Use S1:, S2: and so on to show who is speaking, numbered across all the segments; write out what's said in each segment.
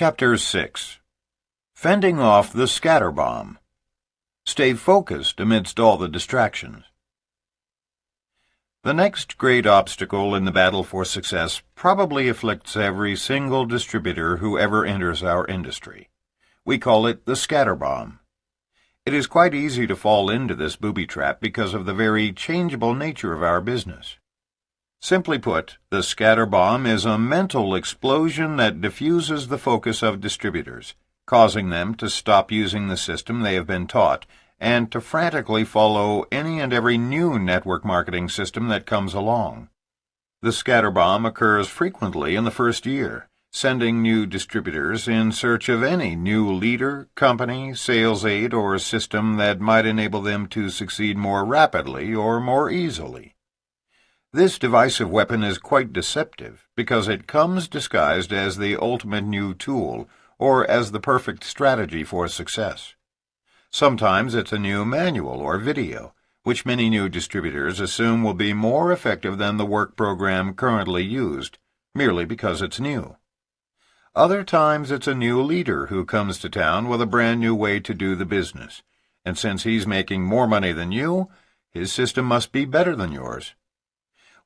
S1: Chapter 6. Fending off the scatter bomb. Stay focused amidst all the distractions. The next great obstacle in the battle for success probably afflicts every single distributor who ever enters our industry. We call it the scatter bomb. It is quite easy to fall into this booby trap because of the very changeable nature of our business. Simply put, the scatter bomb is a mental explosion that diffuses the focus of distributors, causing them to stop using the system they have been taught and to frantically follow any and every new network marketing system that comes along. The scatter bomb occurs frequently in the first year, sending new distributors in search of any new leader, company, sales aid, or system that might enable them to succeed more rapidly or more easily. This divisive weapon is quite deceptive because it comes disguised as the ultimate new tool or as the perfect strategy for success. Sometimes it's a new manual or video, which many new distributors assume will be more effective than the work program currently used, merely because it's new. Other times it's a new leader who comes to town with a brand new way to do the business, and since he's making more money than you, his system must be better than yours.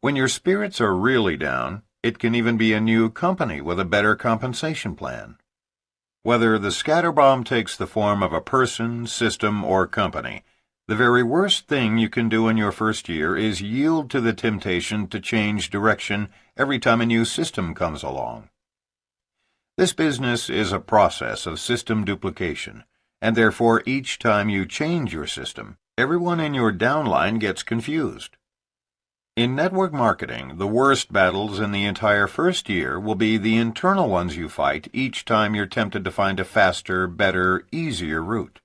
S1: When your spirits are really down, it can even be a new company with a better compensation plan. Whether the scatter bomb takes the form of a person, system, or company, the very worst thing you can do in your first year is yield to the temptation to change direction every time a new system comes along. This business is a process of system duplication, and therefore each time you change your system, everyone in your downline gets confused. In network marketing, the worst battles in the entire first year will be the internal ones you fight each time you're tempted to find a faster, better, easier route.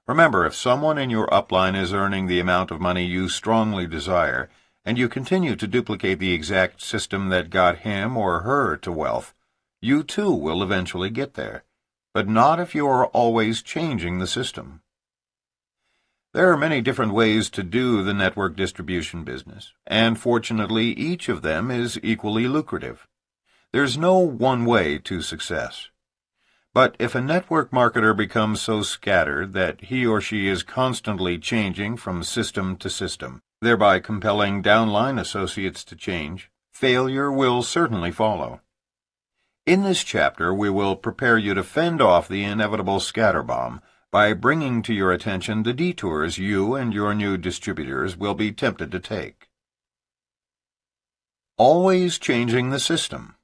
S1: Remember, if someone in your upline is earning the amount of money you strongly desire, and you continue to duplicate the exact system that got him or her to wealth, you too will eventually get there, but not if you are always changing the system. There are many different ways to do the network distribution business, and fortunately each of them is equally lucrative. There's no one way to success. But if a network marketer becomes so scattered that he or she is constantly changing from system to system, thereby compelling downline associates to change, failure will certainly follow. In this chapter we will prepare you to fend off the inevitable scatter bomb by bringing to your attention the detours you and your new distributors will be tempted to take. Always changing the system.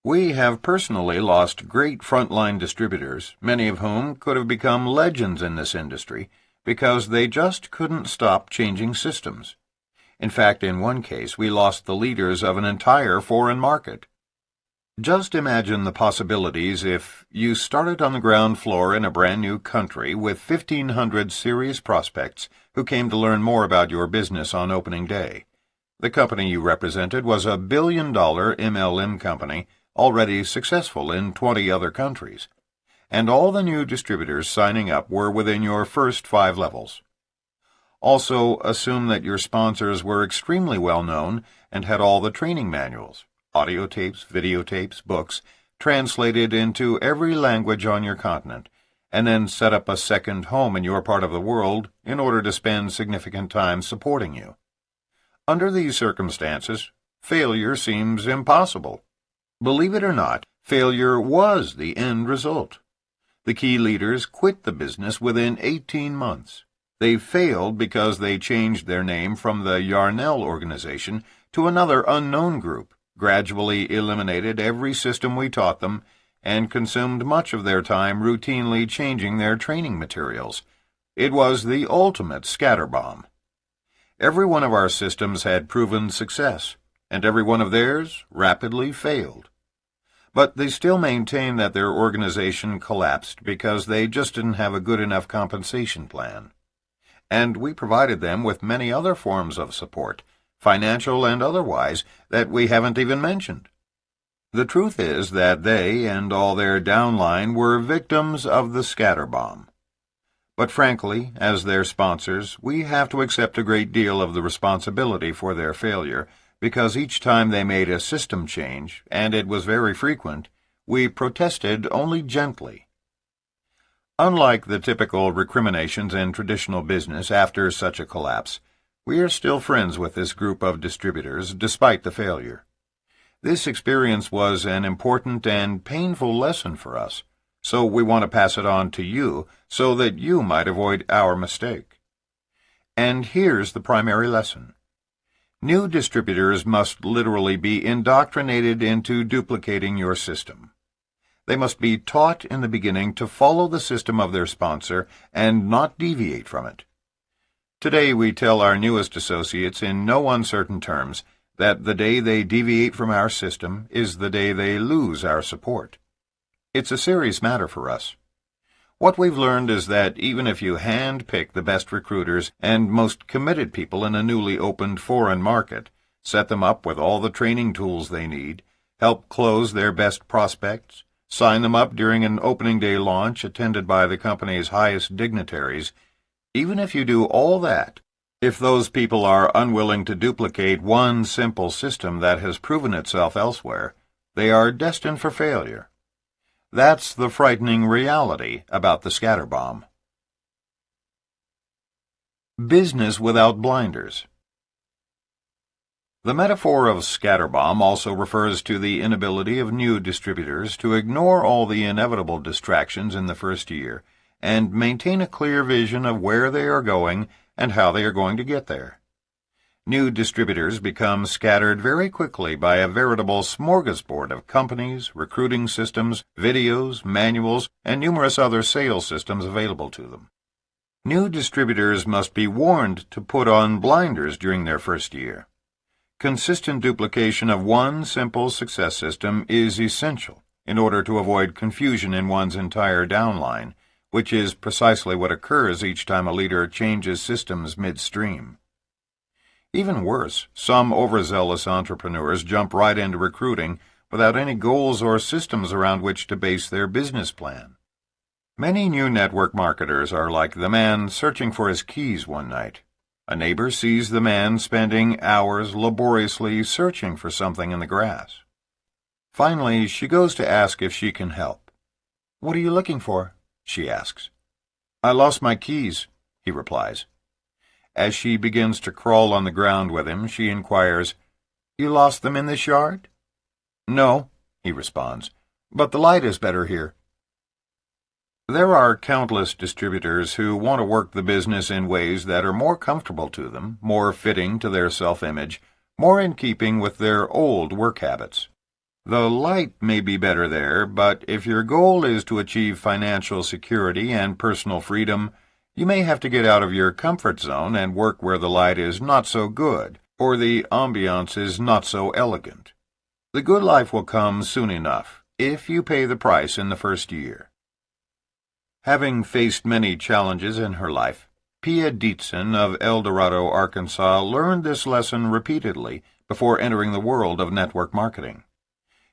S1: We have personally lost great frontline distributors, many of whom could have become legends in this industry, because they just couldn't stop changing systems. In fact, in one case, we lost the leaders of an entire foreign market. Just imagine the possibilities if you started on the ground floor in a brand new country with 1,500 serious prospects who came to learn more about your business on opening day. The company you represented was a billion-dollar MLM company already successful in 20 other countries, and all the new distributors signing up were within your first 5 levels. Also, assume that your sponsors were extremely well known and had all the training manuals, audio tapes, videotapes, books, translated into every language on your continent, and then set up a second home in your part of the world in order to spend significant time supporting you. Under these circumstances, failure seems impossible. Believe it or not, failure was the end result. The key leaders quit the business within 18 months. They failed because they changed their name from the Yarnell organization to another unknown group, gradually eliminated every system we taught them, and consumed much of their time routinely changing their training materials. It was the ultimate scatter bomb. Every one of our systems had proven success, and every one of theirs rapidly failed. But they still maintained that their organization collapsed because they just didn't have a good enough compensation plan. And we provided them with many other forms of support, financial and otherwise, that we haven't even mentioned. The truth is that they and all their downline were victims of the scatter bomb. But frankly, as their sponsors, we have to accept a great deal of the responsibility for their failure, because each time they made a system change, and it was very frequent, We protested only gently. Unlike the typical recriminations in traditional business after such a collapse, we are still friends with this group of distributors despite the failure. This experience was an important and painful lesson for us, so we want to pass it on to you so that you might avoid our mistake. And here's the primary lesson. New distributors must literally be indoctrinated into duplicating your system. They must be taught in the beginning to follow the system of their sponsor and not deviate from it. Today we tell our newest associates in no uncertain terms that the day they deviate from our system is the day they lose our support. It's a serious matter for us. What we've learned is that even if you hand-pick the best recruiters and most committed people in a newly opened foreign market, set them up with all the training tools they need, help close their best prospects, sign them up during an opening day launch attended by the company's highest dignitaries, even if you do all that, if those people are unwilling to duplicate one simple system that has proven itself elsewhere, they are destined for failure. That's the frightening reality about the scatterbomb. Business without blinders. The metaphor of scatterbomb also refers to the inability of new distributors to ignore all the inevitable distractions in the first year and maintain a clear vision of where they are going and how they are going to get there. New distributors become scattered very quickly by a veritable smorgasbord of companies, recruiting systems, videos, manuals, and numerous other sales systems available to them. New distributors must be warned to put on blinders during their first year. Consistent duplication of one simple success system is essential in order to avoid confusion in one's entire downline, which is precisely what occurs each time a leader changes systems midstream. Even worse, some overzealous entrepreneurs jump right into recruiting without any goals or systems around which to base their business plan. Many new network marketers are like the man searching for his keys one night. A neighbor sees the man spending hours laboriously searching for something in the grass. Finally, she goes to ask if she can help. "What are you looking for?" she asks. "I lost my keys," he replies. As she begins to crawl on the ground with him, she inquires, "You lost them in this yard?" "No," he responds, "but the light is better here." There are countless distributors who want to work the business in ways that are more comfortable to them, more fitting to their self-image, more in keeping with their old work habits. The light may be better there, but if your goal is to achieve financial security and personal freedom, you may have to get out of your comfort zone and work where the light is not so good, or the ambiance is not so elegant. The good life will come soon enough, if you pay the price in the first year. Having faced many challenges in her life, Pia Dietzen of El Dorado, Arkansas, learned this lesson repeatedly before entering the world of network marketing.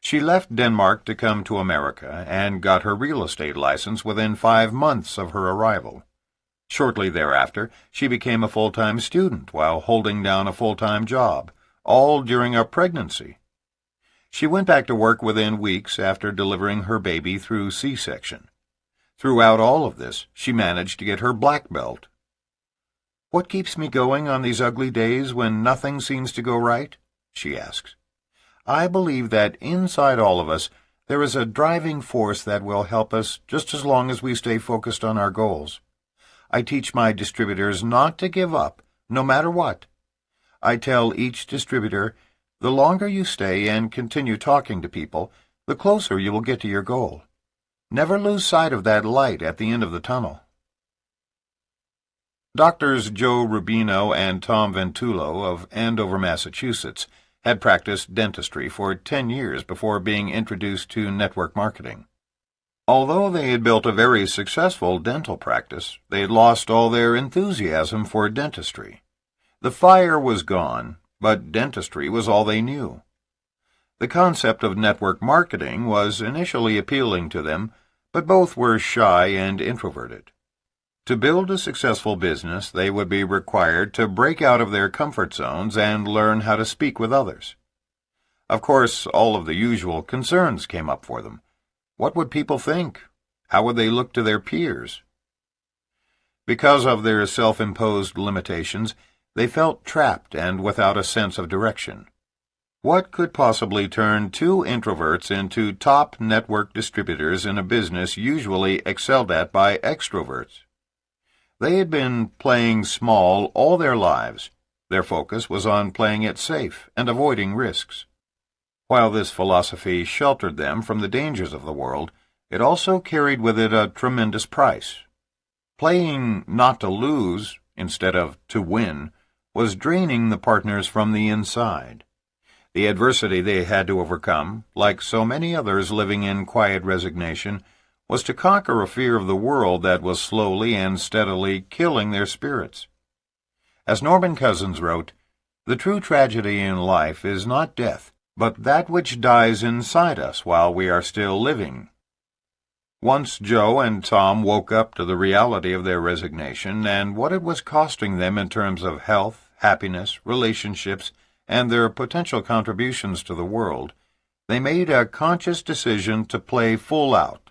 S1: She left Denmark to come to America and got her real estate license within 5 months of her arrival. Shortly thereafter, she became a full-time student while holding down a full-time job, all during a pregnancy. She went back to work within weeks after delivering her baby through C-section. Throughout all of this, she managed to get her black belt. "What keeps me going on these ugly days when nothing seems to go right?" she asks. "I believe that inside all of us there is a driving force that will help us just as long as we stay focused on our goals. I teach my distributors not to give up, no matter what. I tell each distributor, the longer you stay and continue talking to people, the closer you will get to your goal. Never lose sight of that light at the end of the tunnel." Doctors Joe Rubino and Tom Ventullo of Andover, Massachusetts, had practiced dentistry for 10 years before being introduced to network marketing. Although they had built a very successful dental practice, they had lost all their enthusiasm for dentistry. The fire was gone, but dentistry was all they knew. The concept of network marketing was initially appealing to them, but both were shy and introverted. To build a successful business, they would be required to break out of their comfort zones and learn how to speak with others. Of course, all of the usual concerns came up for them. What would people think? How would they look to their peers? Because of their self-imposed limitations, they felt trapped and without a sense of direction. What could possibly turn two introverts into top network distributors in a business usually excelled at by extroverts? They had been playing small all their lives. Their focus was on playing it safe and avoiding risks. While this philosophy sheltered them from the dangers of the world, it also carried with it a tremendous price. Playing not to lose instead of to win was draining the partners from the inside. The adversity they had to overcome, like so many others living in quiet resignation, was to conquer a fear of the world that was slowly and steadily killing their spirits. As Norman Cousins wrote, "The true tragedy in life is not death, but that which dies inside us while we are still living." Once Joe and Tom woke up to the reality of their resignation and what it was costing them in terms of health, happiness, relationships, and their potential contributions to the world, they made a conscious decision to play full out.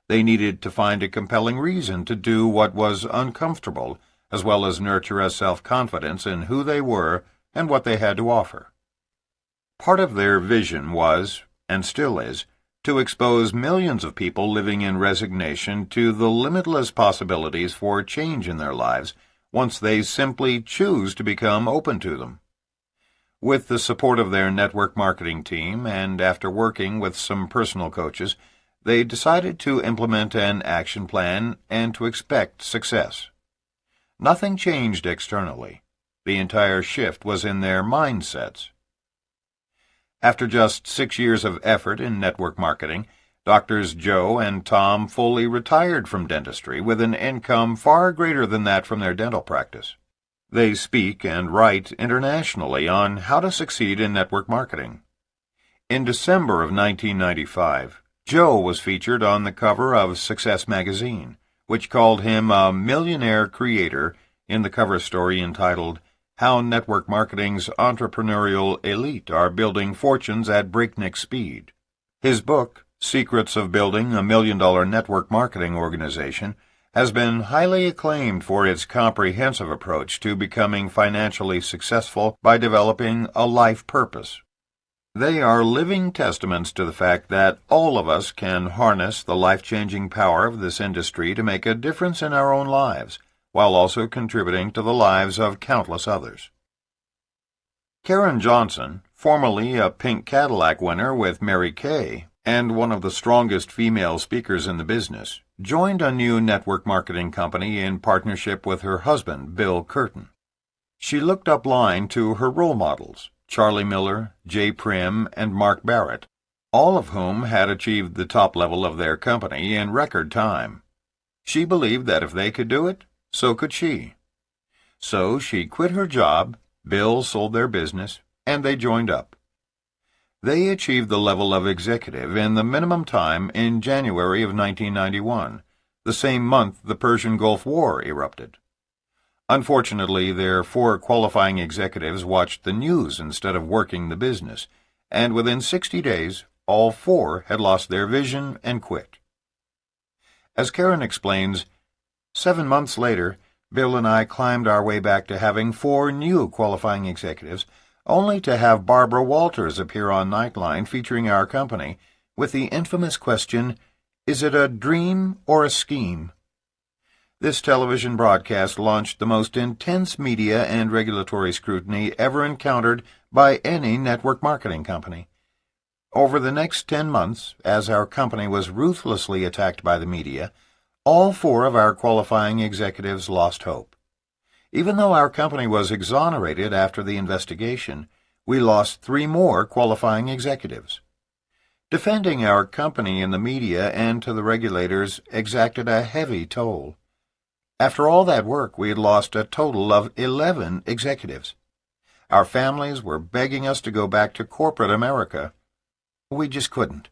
S1: They needed to find a compelling reason to do what was uncomfortable, as well as nurture a self-confidence in who they were and what they had to offer. Part of their vision was, and still is, to expose millions of people living in resignation to the limitless possibilities for change in their lives once they simply choose to become open to them. With the support of their network marketing team, and after working with some personal coaches, they decided to implement an action plan and to expect success. Nothing changed externally. The entire shift was in their mindsets. After just 6 years of effort in network marketing, Doctors Joe and Tom fully retired from dentistry with an income far greater than that from their dental practice. They speak and write internationally on how to succeed in network marketing. In December of 1995, Joe was featured on the cover of Success magazine, which called him a millionaire creator in the cover story entitled How Network Marketing's Entrepreneurial Elite Are Building Fortunes at Breakneck Speed. His book, Secrets of Building a $1 Million Network Marketing Organization, has been highly acclaimed for its comprehensive approach to becoming financially successful by developing a life purpose. They are living testaments to the fact that all of us can harness the life-changing power of this industry to make a difference in our own lives, while also contributing to the lives of countless others. Karen Johnson, formerly a Pink Cadillac winner with Mary Kay, and one of the strongest female speakers in the business, joined a new network marketing company in partnership with her husband, Bill Curtin. She looked up line to her role models, Charlie Miller, Jay Prim, and Mark Barrett, all of whom had achieved the top level of their company in record time. She believed that if they could do it, so could she. So she quit her job, Bill sold their business, and they joined up. They achieved the level of executive in the minimum time in January of 1991, the same month the Persian Gulf War erupted. Unfortunately, their 4 qualifying executives watched the news instead of working the business, and within 60 days, all 4 had lost their vision and quit. As Karen explains, 7 months later, Bill and I climbed our way back to having 4 new qualifying executives, only to have Barbara Walters appear on Nightline featuring our company with the infamous question, "Is it a dream or a scheme?" This television broadcast launched the most intense media and regulatory scrutiny ever encountered by any network marketing company. Over the next 10 months, as our company was ruthlessly attacked by the media, all 4 of our qualifying executives lost hope. Even though our company was exonerated after the investigation, we lost 3 more qualifying executives. Defending our company in the media and to the regulators exacted a heavy toll. After all that work, we had lost a total of 11 executives. Our families were begging us to go back to corporate America. We just couldn't.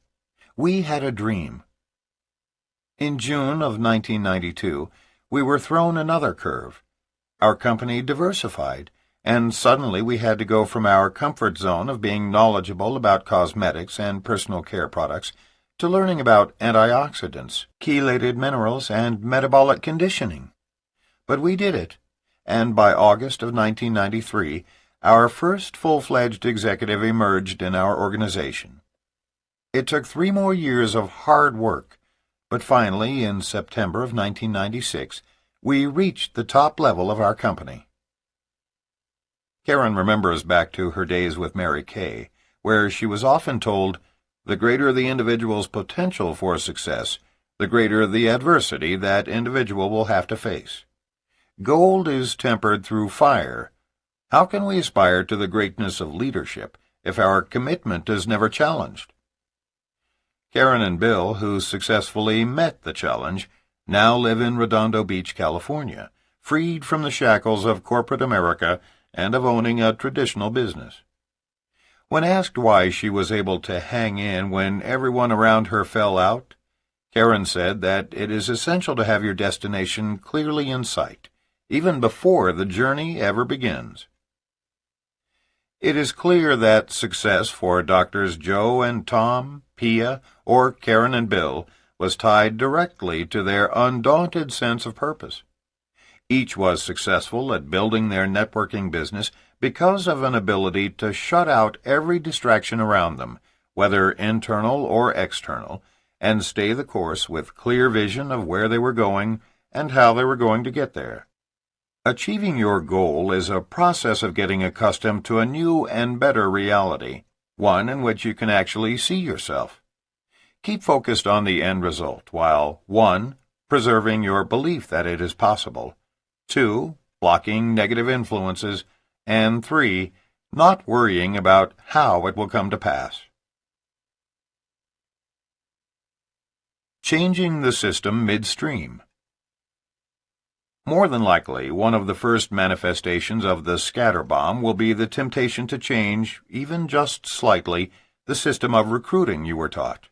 S1: We had a dream. In June of 1992, we were thrown another curve. Our company diversified, and suddenly we had to go from our comfort zone of being knowledgeable about cosmetics and personal care products to learning about antioxidants, chelated minerals, and metabolic conditioning. But we did it, and by August of 1993, our first full-fledged executive emerged in our organization. It took 3 more years of hard work, but finally, in September of 1996, we reached the top level of our company. Karen remembers back to her days with Mary Kay, where she was often told, "The greater the individual's potential for success, the greater the adversity that individual will have to face. Gold is tempered through fire. How can we aspire to the greatness of leadership if our commitment is never challenged?" Karen and Bill, who successfully met the challenge, now live in Redondo Beach, California, freed from the shackles of corporate America and of owning a traditional business. When asked why she was able to hang in when everyone around her fell out, Karen said that it is essential to have your destination clearly in sight, even before the journey ever begins. It is clear that success for Doctors Joe and Tom, Pia, or Karen and Bill was tied directly to their undaunted sense of purpose. Each was successful at building their networking business because of an ability to shut out every distraction around them, whether internal or external, and stay the course with clear vision of where they were going and how they were going to get there. Achieving your goal is a process of getting accustomed to a new and better reality, one in which you can actually see yourself. Keep focused on the end result while 1. Preserving your belief that it is possible, 2. Blocking negative influences, and 3. Not worrying about how it will come to pass. Changing the system midstream. More than likely, one of the first manifestations of the scatter bomb will be the temptation to change, even just slightly, the system of recruiting you were taught.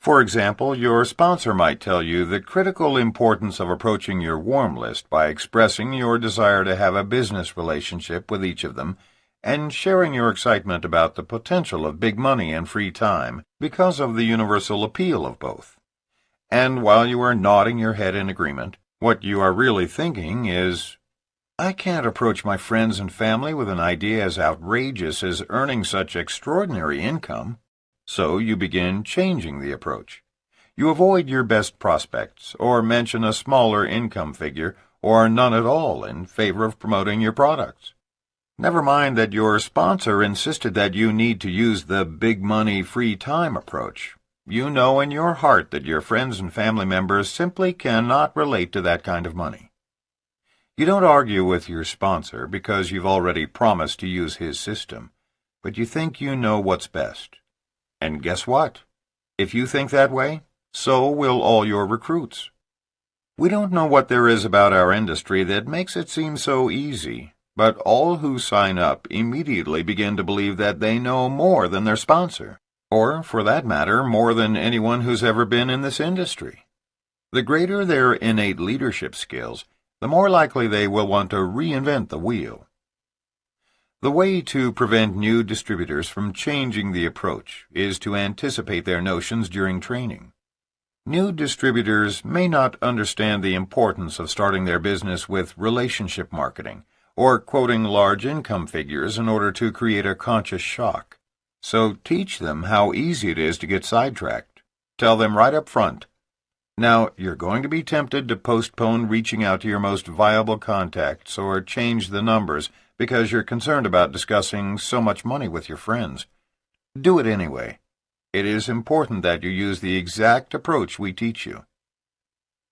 S1: For example, your sponsor might tell you the critical importance of approaching your warm list by expressing your desire to have a business relationship with each of them and sharing your excitement about the potential of big money and free time because of the universal appeal of both. And while you are nodding your head in agreement, what you are really thinking is, "I can't approach my friends and family with an idea as outrageous as earning such extraordinary income." So you begin changing the approach. You avoid your best prospects, or mention a smaller income figure, or none at all in favor of promoting your products. Never mind that your sponsor insisted that you need to use the big money, free time approach. You know in your heart that your friends and family members simply cannot relate to that kind of money. You don't argue with your sponsor because you've already promised to use his system, but you think you know what's best. And guess what? If you think that way, so will all your recruits. We don't know what there is about our industry that makes it seem so easy, but all who sign up immediately begin to believe that they know more than their sponsor, or, for that matter, more than anyone who's ever been in this industry. The greater their innate leadership skills, the more likely they will want to reinvent the wheel. The way to prevent new distributors from changing the approach is to anticipate their notions during training. New distributors may not understand the importance of starting their business with relationship marketing or quoting large income figures in order to create a conscious shock. So teach them how easy it is to get sidetracked. Tell them right up front, "Now, you're going to be tempted to postpone reaching out to your most viable contacts or change the numbers because you're concerned about discussing so much money with your friends. Do it anyway. It is important that you use the exact approach we teach you."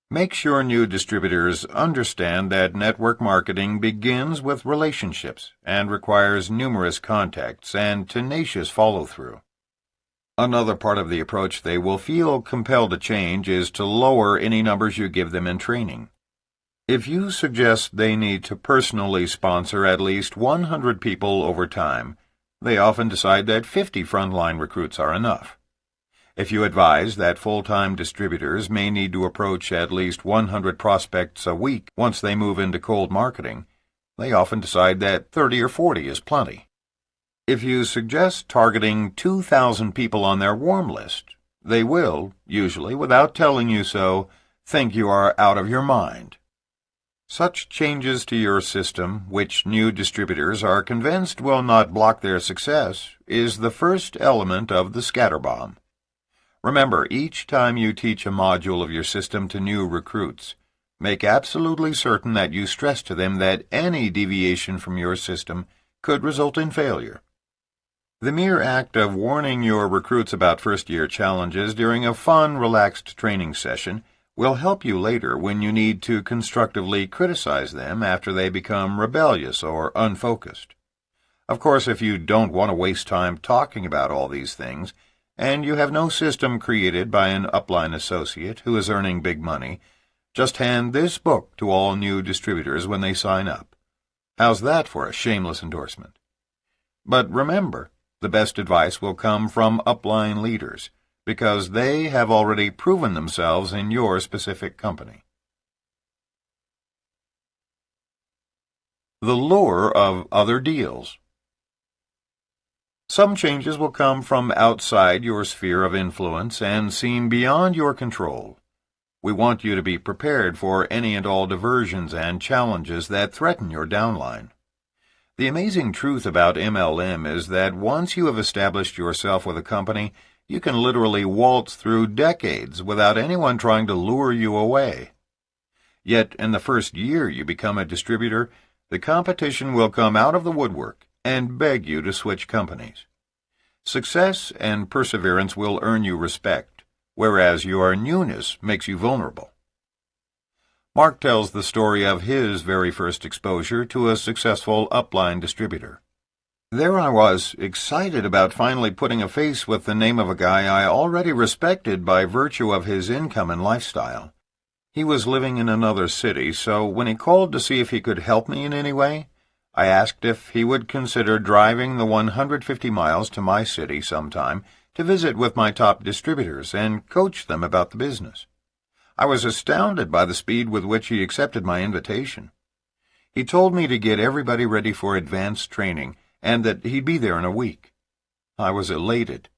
S1: Make sure new distributors understand that network marketing begins with relationships and requires numerous contacts and tenacious follow-through. Another part of the approach they will feel compelled to change is to lower any numbers you give them in training. If you suggest they need to personally sponsor at least 100 people over time, they often decide that 50 frontline recruits are enough. If you advise that full-time distributors may need to approach at least 100 prospects a week once they move into cold marketing, they often decide that 30 or 40 is plenty. If you suggest targeting 2,000 people on their warm list, They will, usually without telling you so, think you are out of your mind. Such changes to your system, which new distributors are convinced will not block their success, is the first element of the scatterbomb. Remember, each time you teach a module of your system to new recruits, make absolutely certain that you stress to them that any deviation from your system could result in failure. The mere act of warning your recruits about first-year challenges during a fun, relaxed training session will help you later when you need to constructively criticize them after they become rebellious or unfocused. Of course, if you don't want to waste time talking about all these things, and you have no system created by an upline associate who is earning big money, just hand this book to all new distributors when they sign up. How's that for a shameless endorsement? But remember, the best advice will come from upline leaders, because they have already proven themselves in your specific company. The lure of other deals. Some changes will come from outside your sphere of influence and seem beyond your control. We want you to be prepared for any and all diversions and challenges that threaten your downline. The amazing truth about MLM is that once you have established yourself with a company, you can literally waltz through decades without anyone trying to lure you away. Yet in the first year you become a distributor, the competition will come out of the woodwork and beg you to switch companies. Success and perseverance will earn you respect, whereas your newness makes you vulnerable. Mark tells the story of his very first exposure to a successful upline distributor. There I was, excited about finally putting a face with the name of a guy I already respected by virtue of his income and lifestyle. He was living in another city, so when he called to see if he could help me in any way, I asked if he would consider driving the 150 miles to my city sometime to visit with my top distributors and coach them about the business. I was astounded by the speed with which he accepted my invitation. He told me to get everybody ready for advanced training and that he'd be there in a week. I was elated.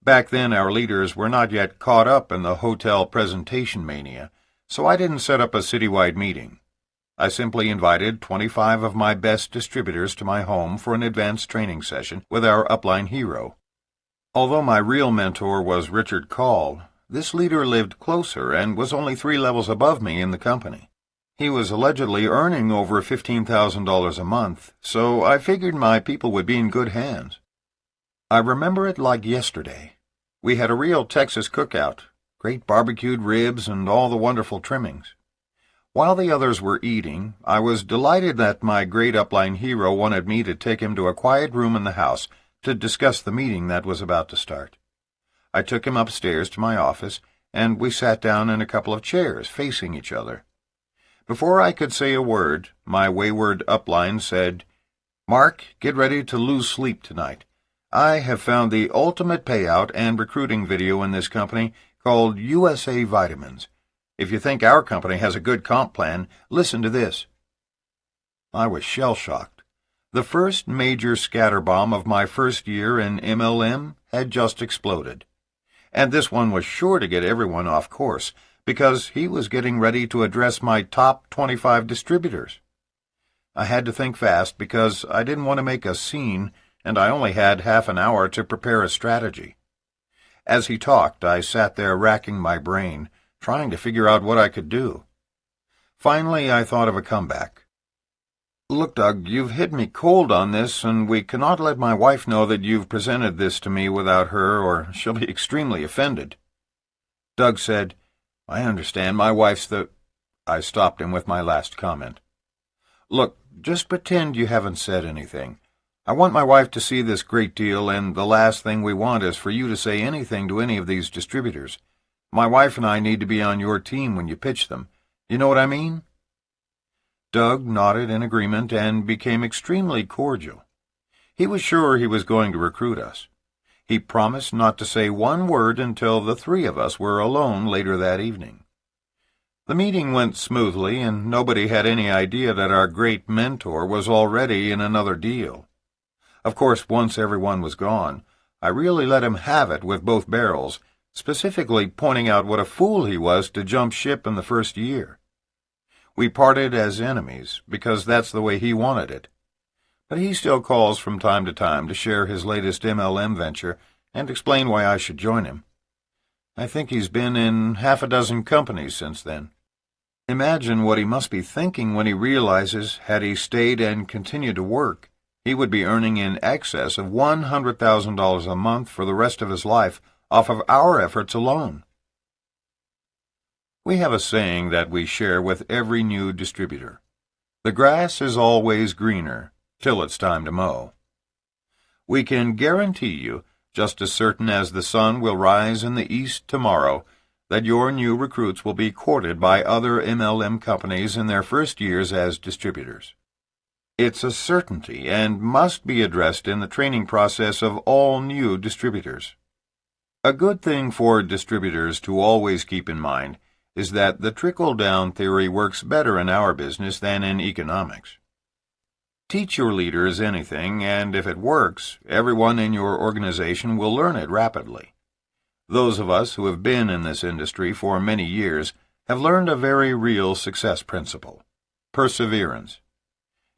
S1: Back then our leaders were not yet caught up in the hotel presentation mania, so I didn't set up a citywide meeting. I simply invited 25 of my best distributors to my home for an advanced training session with our upline hero. Although my real mentor was Richard Call, this leader lived closer and was only 3 levels above me in the company. He was allegedly earning over $15,000 a month, so I figured my people would be in good hands. I remember it like yesterday. We had a real Texas cookout, great barbecued ribs and all the wonderful trimmings. While the others were eating, I was delighted that my great upline hero wanted me to take him to a quiet room in the house to discuss the meeting that was about to start. I took him upstairs to my office, and we sat down in a couple of chairs facing each other. Before I could say a word, my wayward upline said, "Mark, get ready to lose sleep tonight. I have found the ultimate payout and recruiting video in this company called USA Vitamins. If you think our company has a good comp plan, listen to this." I was shell-shocked. The first major scatterbomb of my first year in MLM had just exploded. And this one was sure to get everyone off course, because he was getting ready to address my top 25 distributors. I had to think fast because I didn't want to make a scene, and I only had half an hour to prepare a strategy. As he talked, I sat there racking my brain, trying to figure out what I could do. Finally, I thought of a comeback. "Look, Doug, you've hit me cold on this, and we cannot let my wife know that you've presented this to me without her, or she'll be extremely offended." Doug said, "I understand, my wife's the—" I stopped him with my last comment. "Look, just pretend you haven't said anything. I want my wife to see this great deal, and the last thing we want is for you to say anything to any of these distributors. My wife and I need to be on your team when you pitch them. You know what I mean?" Doug nodded in agreement and became extremely cordial. He was sure he was going to recruit us. He promised not to say one word until the 3 of us were alone later that evening. The meeting went smoothly, and nobody had any idea that our great mentor was already in another deal. Of course, once everyone was gone, I really let him have it with both barrels, specifically pointing out what a fool he was to jump ship in the first year. We parted as enemies because that's the way he wanted it. But he still calls from time to share his latest MLM venture and explain why I should join him. I think he's been in half a dozen companies since then. Imagine what he must be thinking when he realizes, had he stayed and continued to work, he would be earning in excess of $100,000 a month for the rest of his life off of our efforts alone. We have a saying that we share with every new distributor. The grass is always greener till it's time to mow. We can guarantee you, just as certain as the sun will rise in the east tomorrow, that your new recruits will be courted by other MLM companies in their first years as distributors. It's a certainty and must be addressed in the training process of all new distributors. A good thing for distributors to always keep in mind is that the trickle-down theory works better in our business than in economics. Teach your leaders anything, and if it works, everyone in your organization will learn it rapidly. Those of us who have been in this industry for many years have learned a very real success principle: perseverance.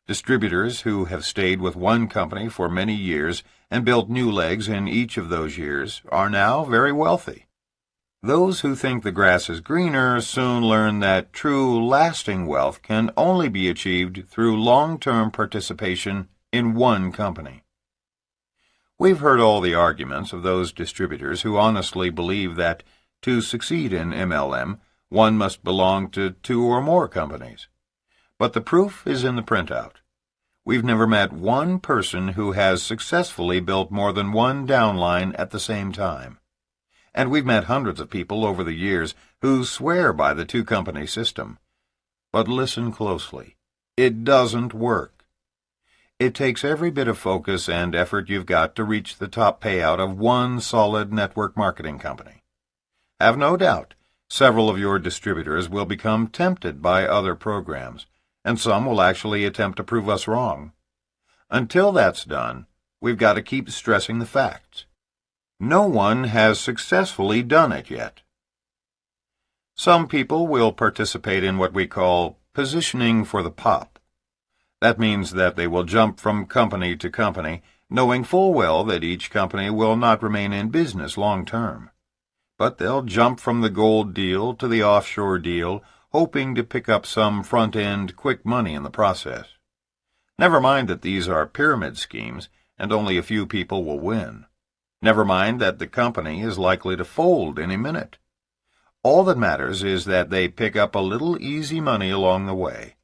S1: Distributors who have stayed with one company for many years and built new legs in each of those years are now very wealthy. Those who think the grass is greener soon learn that true, lasting wealth can only be achieved through long-term participation in one company. We've heard all the arguments of those distributors who honestly believe that to succeed in MLM, one must belong to 2 or more companies. But the proof is in the printout. We've never met one person who has successfully built more than one downline at the same time. And we've met hundreds of people over the years who swear by the 2-company system. But listen closely. It doesn't work. It takes every bit of focus and effort you've got to reach the top payout of one solid network marketing company. Have no doubt, several of your distributors will become tempted by other programs, and some will actually attempt to prove us wrong. Until that's done, we've got to keep stressing the facts. No one has successfully done it yet. Some people will participate in what we call positioning for the pop. That means that they will jump from company to company, knowing full well that each company will not remain in business long term. But they'll jump from the gold deal to the offshore deal, hoping to pick up some front-end quick money in the process. Never mind that these are pyramid schemes, and only a few people will win. Never mind that the company is likely to fold any minute. All that matters is that they pick up a little easy money along the way.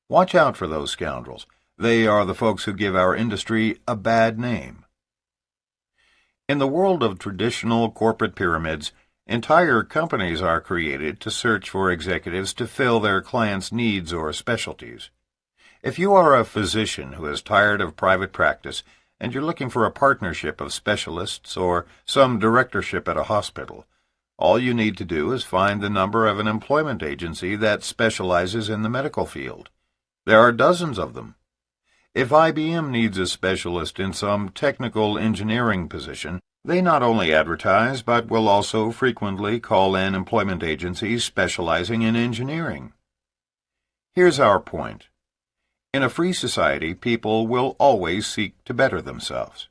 S1: Watch out for those scoundrels. They are the folks who give our industry a bad name. In the world of traditional corporate pyramids, entire companies are created to search for executives to fill their clients' needs or specialties. If you are a physician who is tired of private practice and you're looking for a partnership of specialists or some directorship at a hospital, all you need to do is find the number of an employment agency that specializes in the medical field. There are dozens of them. If IBM needs a specialist in some technical engineering position, they not only advertise but will also frequently call in employment agencies specializing in engineering. Here's our point. In a free society, people will always seek to better themselves.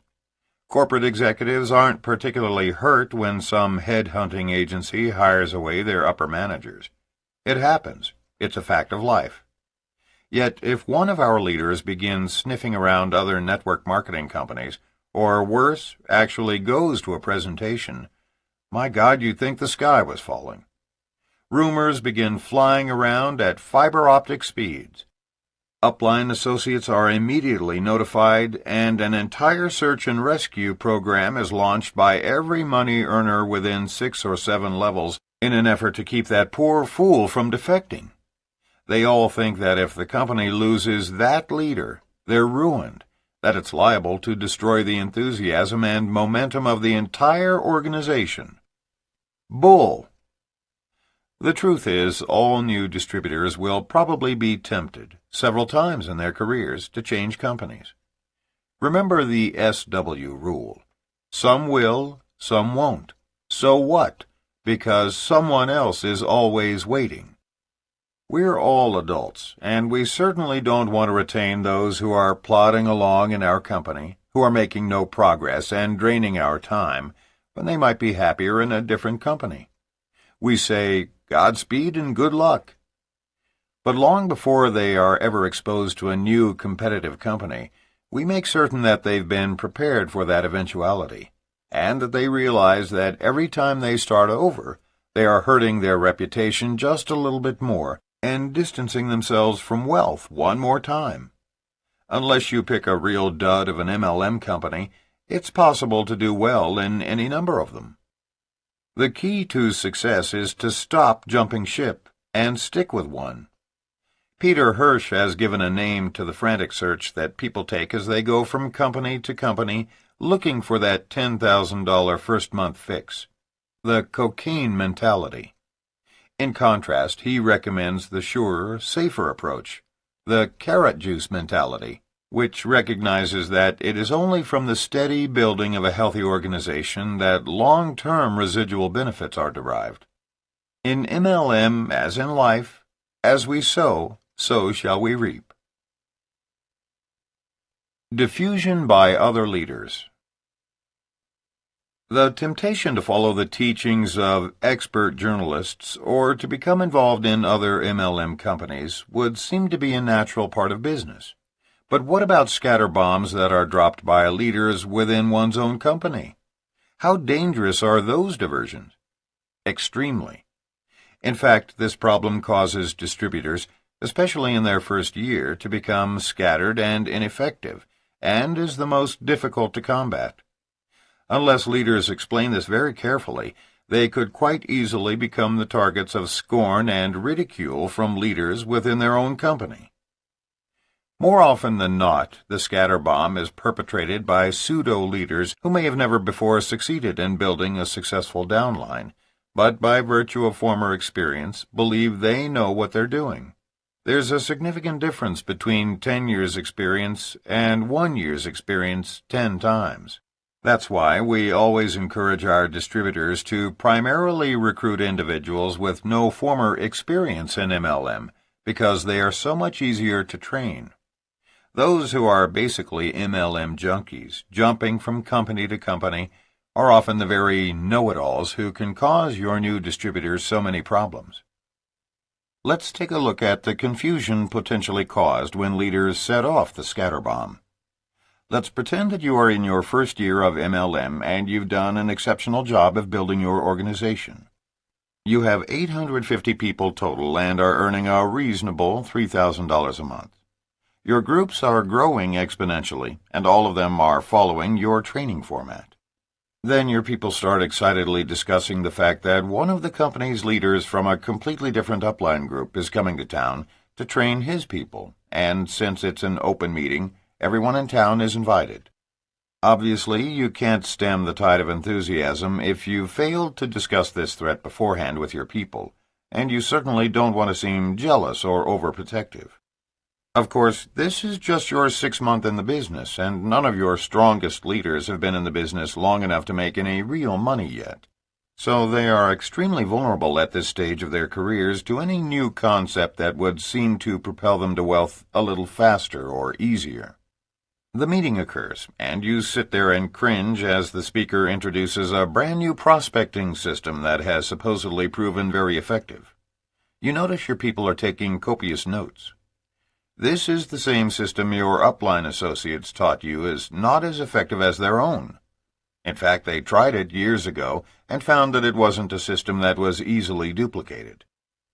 S1: Corporate executives aren't particularly hurt when some head-hunting agency hires away their upper managers. It happens. It's a fact of life. Yet, if one of our leaders begins sniffing around other network marketing companies, or worse, actually goes to a presentation, my God, you'd think the sky was falling. Rumors begin flying around at fiber-optic speeds. Upline associates are immediately notified, and an entire search and rescue program is launched by every money earner within 6 or 7 levels in an effort to keep that poor fool from defecting. They all think that if the company loses that leader, they're ruined, that it's liable to destroy the enthusiasm and momentum of the entire organization. Bull! The truth is, all new distributors will probably be tempted, several times in their careers, to change companies. Remember the SW rule. Some will, some won't. So what? Because someone else is always waiting. We're all adults, and we certainly don't want to retain those who are plodding along in our company, who are making no progress and draining our time, when they might be happier in a different company. We say, Godspeed and good luck. But long before they are ever exposed to a new competitive company, we make certain that they've been prepared for that eventuality, and that they realize that every time they start over, they are hurting their reputation just a little bit more and distancing themselves from wealth one more time. Unless you pick a real dud of an MLM company, it's possible to do well in any number of them. The key to success is to stop jumping ship and stick with one. Peter Hirsch has given a name to the frantic search that people take as they go from company to company looking for that $10,000 first-month fix, the cocaine mentality. In contrast, he recommends the surer, safer approach, the carrot juice mentality, which recognizes that it is only from the steady building of a healthy organization that long-term residual benefits are derived. In MLM, as in life, as we sow, so shall we reap. Diffusion by other leaders. The temptation to follow the teachings of expert journalists or to become involved in other MLM companies would seem to be a natural part of business. But what about scatter bombs that are dropped by leaders within one's own company? How dangerous are those diversions? Extremely. In fact, this problem causes distributors, especially in their first year, to become scattered and ineffective, and is the most difficult to combat. Unless leaders explain this very carefully, they could quite easily become the targets of scorn and ridicule from leaders within their own company. More often than not, the scatter bomb is perpetrated by pseudo-leaders who may have never before succeeded in building a successful downline, but by virtue of former experience believe they know what they're doing. There's a significant difference between 10 years' experience and 1 year's experience 10 times. That's why we always encourage our distributors to primarily recruit individuals with no former experience in MLM, because they are so much easier to train. Those who are basically MLM junkies, jumping from company to company, are often the very know-it-alls who can cause your new distributors so many problems. Let's take a look at the confusion potentially caused when leaders set off the scatter bomb. Let's pretend that you are in your first year of MLM and you've done an exceptional job of building your organization. You have 850 people total and are earning a reasonable $3,000 a month. Your groups are growing exponentially, and all of them are following your training format. Then your people start excitedly discussing the fact that one of the company's leaders from a completely different upline group is coming to town to train his people, and since it's an open meeting, everyone in town is invited. Obviously, you can't stem the tide of enthusiasm if you failed to discuss this threat beforehand with your people, and you certainly don't want to seem jealous or overprotective. Of course, this is just your 6th month in the business, and none of your strongest leaders have been in the business long enough to make any real money yet. So they are extremely vulnerable at this stage of their careers to any new concept that would seem to propel them to wealth a little faster or easier. The meeting occurs, and you sit there and cringe as the speaker introduces a brand new prospecting system that has supposedly proven very effective. You notice your people are taking copious notes. This is the same system your upline associates taught you is not as effective as their own. In fact, they tried it years ago and found that it wasn't a system that was easily duplicated.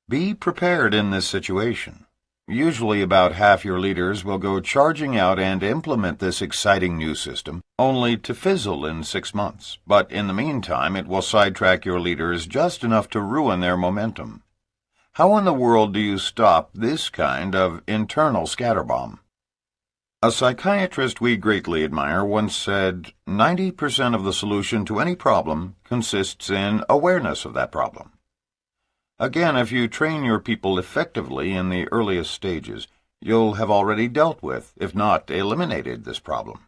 S1: Be prepared in this situation. Usually about half your leaders will go charging out and implement this exciting new system, only to fizzle in 6 months, but in the meantime it will sidetrack your leaders just enough to ruin their momentum. How in the world do you stop this kind of internal scatterbomb? A psychiatrist we greatly admire once said, 90% of the solution to any problem consists in awareness of that problem. Again, if you train your people effectively in the earliest stages, you'll have already dealt with, if not eliminated, this problem.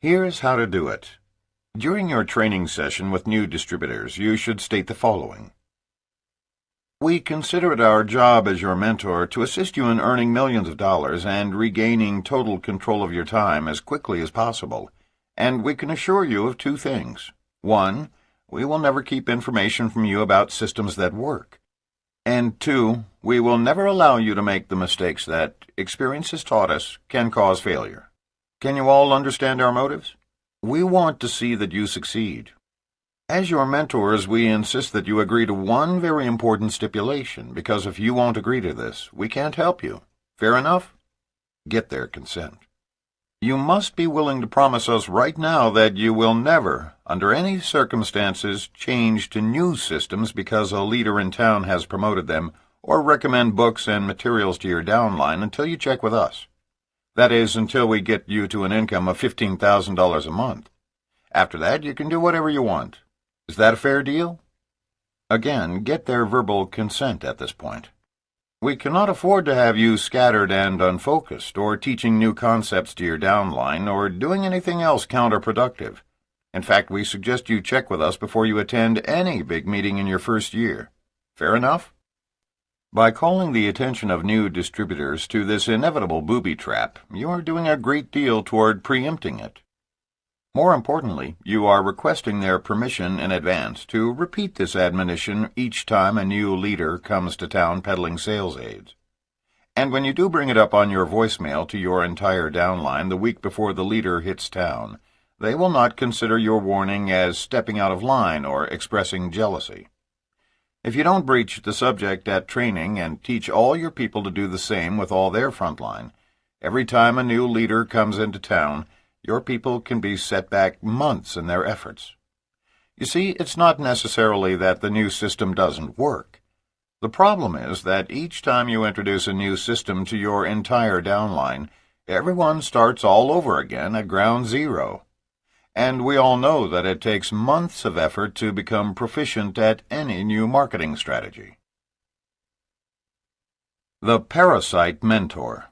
S1: Here's how to do it. During your training session with new distributors, you should state the following. We consider it our job as your mentor to assist you in earning millions of dollars and regaining total control of your time as quickly as possible, and we can assure you of two things. One, we will never keep information from you about systems that work. And two, we will never allow you to make the mistakes that experience has taught us can cause failure. Can you all understand our motives? We want to see that you succeed. As your mentors, we insist that you agree to one very important stipulation, because if you won't agree to this, we can't help you. Fair enough? Get their consent. You must be willing to promise us right now that you will never, under any circumstances, change to new systems because a leader in town has promoted them, or recommend books and materials to your downline until you check with us. That is, until we get you to an income of $15,000 a month. After that, you can do whatever you want. Is that a fair deal? Again, get their verbal consent at this point. We cannot afford to have you scattered and unfocused, or teaching new concepts to your downline, or doing anything else counterproductive. In fact, we suggest you check with us before you attend any big meeting in your first year. Fair enough? By calling the attention of new distributors to this inevitable booby trap, you are doing a great deal toward preempting it. More importantly, you are requesting their permission in advance to repeat this admonition each time a new leader comes to town peddling sales aids. And when you do bring it up on your voicemail to your entire downline the week before the leader hits town, they will not consider your warning as stepping out of line or expressing jealousy. If you don't breach the subject at training and teach all your people to do the same with all their frontline, every time a new leader comes into town, your people can be set back months in their efforts. You see, it's not necessarily that the new system doesn't work. The problem is that each time you introduce a new system to your entire downline, everyone starts all over again at ground zero. And we all know that it takes months of effort to become proficient at any new marketing strategy. The Parasite Mentor.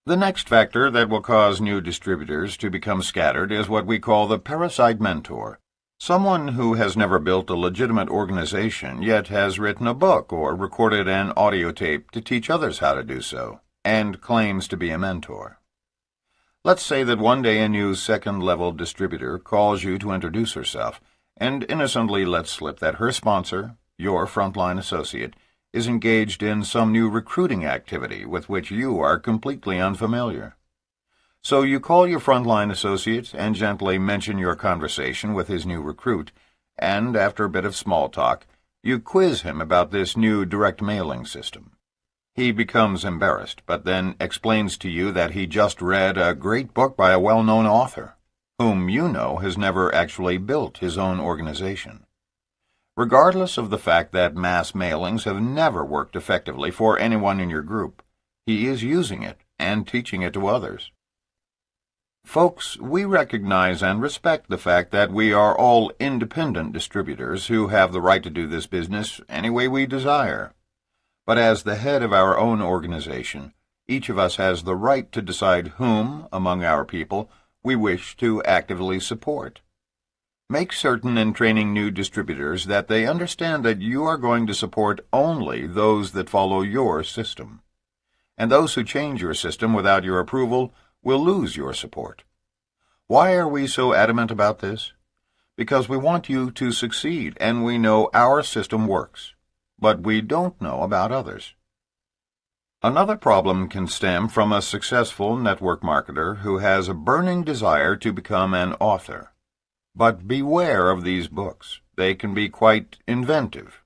S1: The next factor that will cause new distributors to become scattered is what we call the parasite mentor, someone who has never built a legitimate organization yet has written a book or recorded an audio tape to teach others how to do so, and claims to be a mentor. Let's say that one day a new second-level distributor calls you to introduce herself, and innocently lets slip that her sponsor, your frontline associate, is engaged in some new recruiting activity with which you are completely unfamiliar. So you call your frontline associate and gently mention your conversation with his new recruit, and after a bit of small talk, you quiz him about this new direct mailing system. He becomes embarrassed, but then explains to you that he just read a great book by a well-known author, whom you know has never actually built his own organization. Regardless of the fact that mass mailings have never worked effectively for anyone in your group, he is using it and teaching it to others. Folks, we recognize and respect the fact that we are all independent distributors who have the right to do this business any way we desire. But as the head of our own organization, each of us has the right to decide whom, among our people, we wish to actively support. Make certain in training new distributors that they understand that you are going to support only those that follow your system. And those who change your system without your approval will lose your support. Why are we so adamant about this? Because we want you to succeed, and we know our system works. But we don't know about others. Another problem can stem from a successful network marketer who has a burning desire to become an author. But beware of these books. They can be quite inventive.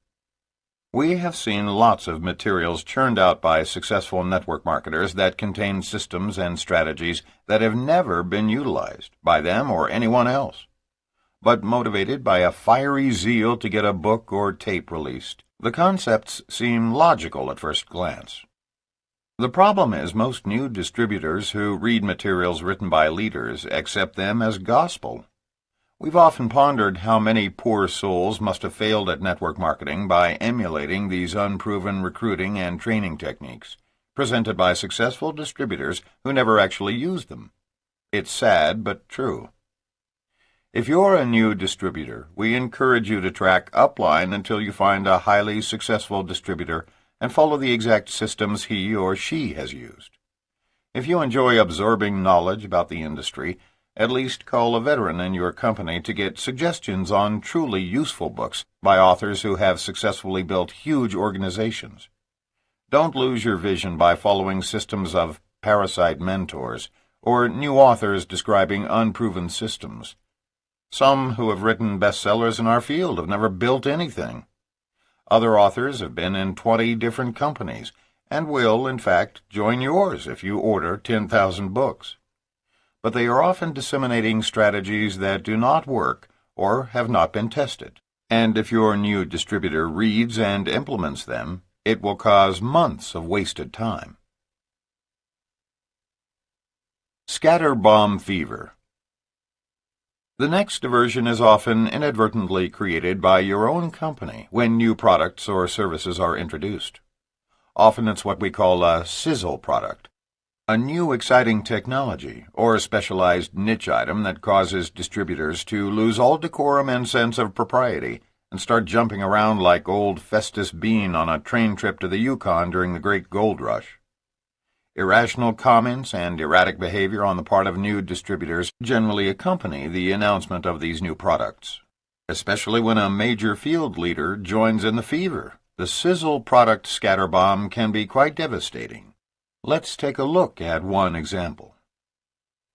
S1: We have seen lots of materials churned out by successful network marketers that contain systems and strategies that have never been utilized by them or anyone else. But motivated by a fiery zeal to get a book or tape released, the concepts seem logical at first glance. The problem is most new distributors who read materials written by leaders accept them as gospel. We've often pondered how many poor souls must have failed at network marketing by emulating these unproven recruiting and training techniques, presented by successful distributors who never actually used them. It's sad, but true. If you're a new distributor, we encourage you to track upline until you find a highly successful distributor and follow the exact systems he or she has used. If you enjoy absorbing knowledge about the industry, at least call a veteran in your company to get suggestions on truly useful books by authors who have successfully built huge organizations. Don't lose your vision by following systems of parasite mentors or new authors describing unproven systems. Some who have written bestsellers in our field have never built anything. Other authors have been in 20 different companies and will, in fact, join yours if you order 10,000 books. But they are often disseminating strategies that do not work or have not been tested. And if your new distributor reads and implements them, it will cause months of wasted time. Scatterbomb fever. The next diversion is often inadvertently created by your own company when new products or services are introduced. Often it's what we call a sizzle product, a new exciting technology or a specialized niche item that causes distributors to lose all decorum and sense of propriety and start jumping around like old Festus Bean on a train trip to the Yukon during the Great Gold Rush. Irrational comments and erratic behavior on the part of new distributors generally accompany the announcement of these new products. Especially when a major field leader joins in the fever, the sizzle product scatterbomb can be quite devastating. Let's take a look at one example.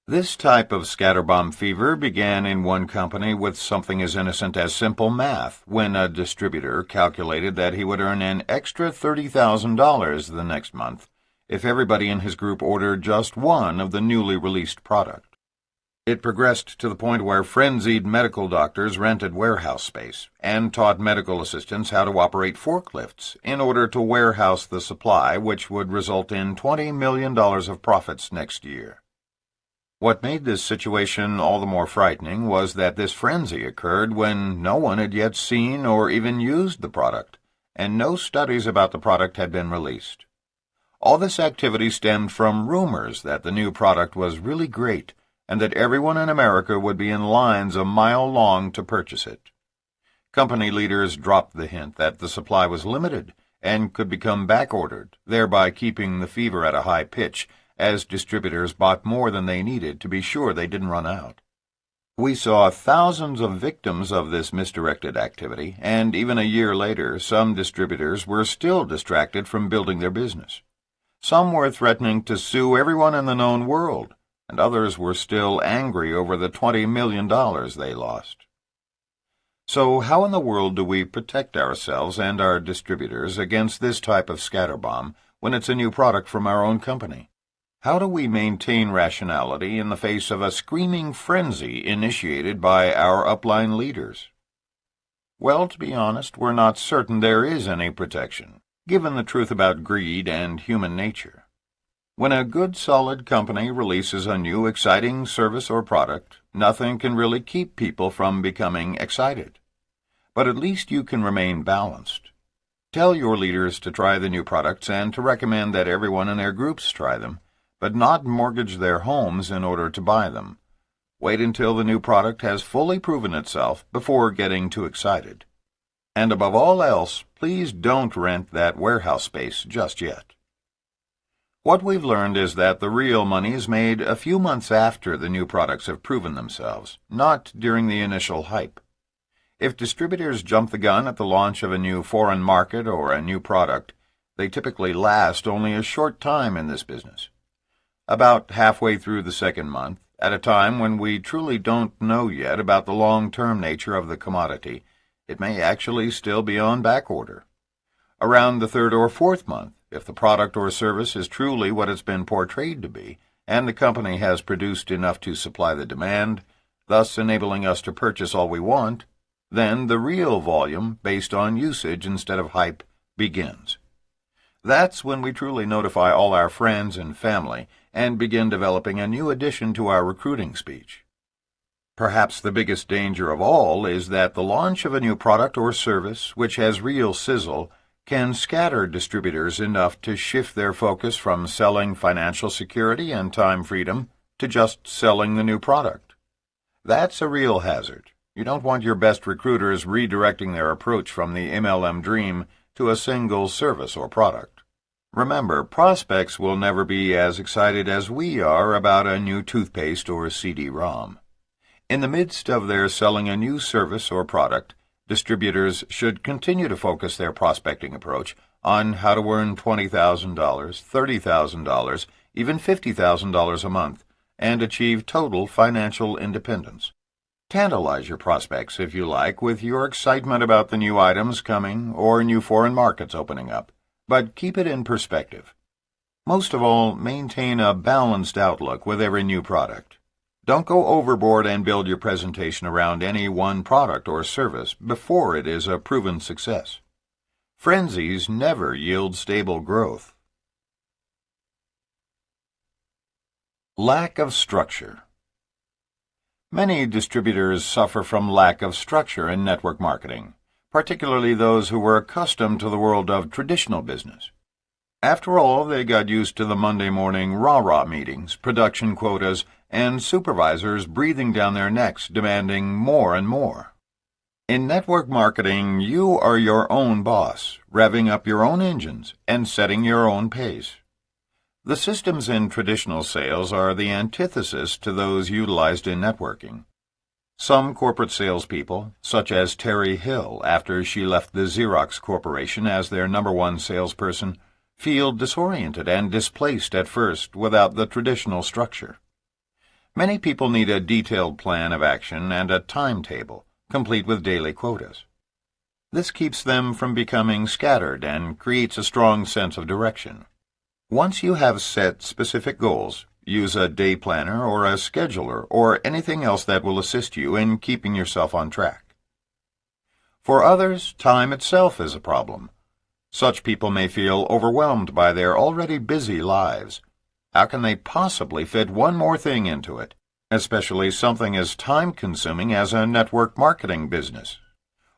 S1: This type of scatterbomb fever began in one company with something as innocent as simple math when a distributor calculated that he would earn an extra $30,000 the next month if everybody in his group ordered just one of the newly released product. It progressed to the point where frenzied medical doctors rented warehouse space and taught medical assistants how to operate forklifts in order to warehouse the supply, which would result in $20 million of profits next year. What made this situation all the more frightening was that this frenzy occurred when no one had yet seen or even used the product, and no studies about the product had been released. All this activity stemmed from rumors that the new product was really great and that everyone in America would be in lines a mile long to purchase it. Company leaders dropped the hint that the supply was limited and could become back-ordered, thereby keeping the fever at a high pitch as distributors bought more than they needed to be sure they didn't run out. We saw thousands of victims of this misdirected activity, and even a year later, some distributors were still distracted from building their business. Some were threatening to sue everyone in the known world, and others were still angry over the $20 million they lost. So how in the world do we protect ourselves and our distributors against this type of scatterbomb when it's a new product from our own company? How do we maintain rationality in the face of a screaming frenzy initiated by our upline leaders? Well, to be honest, we're not certain there is any protection, given the truth about greed and human nature. When a good, solid company releases a new, exciting service or product, nothing can really keep people from becoming excited. But at least you can remain balanced. Tell your leaders to try the new products and to recommend that everyone in their groups try them, but not mortgage their homes in order to buy them. Wait until the new product has fully proven itself before getting too excited. And above all else, please don't rent that warehouse space just yet. What we've learned is that the real money is made a few months after the new products have proven themselves, not during the initial hype. If distributors jump the gun at the launch of a new foreign market or a new product, they typically last only a short time in this business. About halfway through the second month, at a time when we truly don't know yet about the long-term nature of the commodity, it may actually still be on backorder. Around the third or fourth month, if the product or service is truly what it's been portrayed to be, and the company has produced enough to supply the demand, thus enabling us to purchase all we want, then the real volume, based on usage instead of hype, begins. That's when we truly notify all our friends and family and begin developing a new addition to our recruiting speech. Perhaps the biggest danger of all is that the launch of a new product or service which has real sizzle can scatter distributors enough to shift their focus from selling financial security and time freedom to just selling the new product. That's a real hazard. You don't want your best recruiters redirecting their approach from the MLM dream to a single service or product. Remember, prospects will never be as excited as we are about a new toothpaste or CD-ROM. In the midst of their selling a new service or product, distributors should continue to focus their prospecting approach on how to earn $20,000, $30,000, even $50,000 a month, and achieve total financial independence. Tantalize your prospects, if you like, with your excitement about the new items coming or new foreign markets opening up, but keep it in perspective. Most of all, maintain a balanced outlook with every new product. Don't go overboard and build your presentation around any one product or service before it is a proven success. Frenzies never yield stable growth. Lack of structure. Many distributors suffer from lack of structure in network marketing, particularly those who were accustomed to the world of traditional business. After all, they got used to the Monday morning rah-rah meetings, production quotas, and supervisors breathing down their necks demanding more and more. In network marketing, you are your own boss, revving up your own engines and setting your own pace. The systems in traditional sales are the antithesis to those utilized in networking. Some corporate salespeople, such as Terry Hill after she left the Xerox Corporation as their #1 salesperson, feel disoriented and displaced at first without the traditional structure. Many people need a detailed plan of action and a timetable, complete with daily quotas. This keeps them from becoming scattered and creates a strong sense of direction. Once you have set specific goals, use a day planner or a scheduler or anything else that will assist you in keeping yourself on track. For others, time itself is a problem. Such people may feel overwhelmed by their already busy lives. How can they possibly fit one more thing into it, especially something as time-consuming as a network marketing business?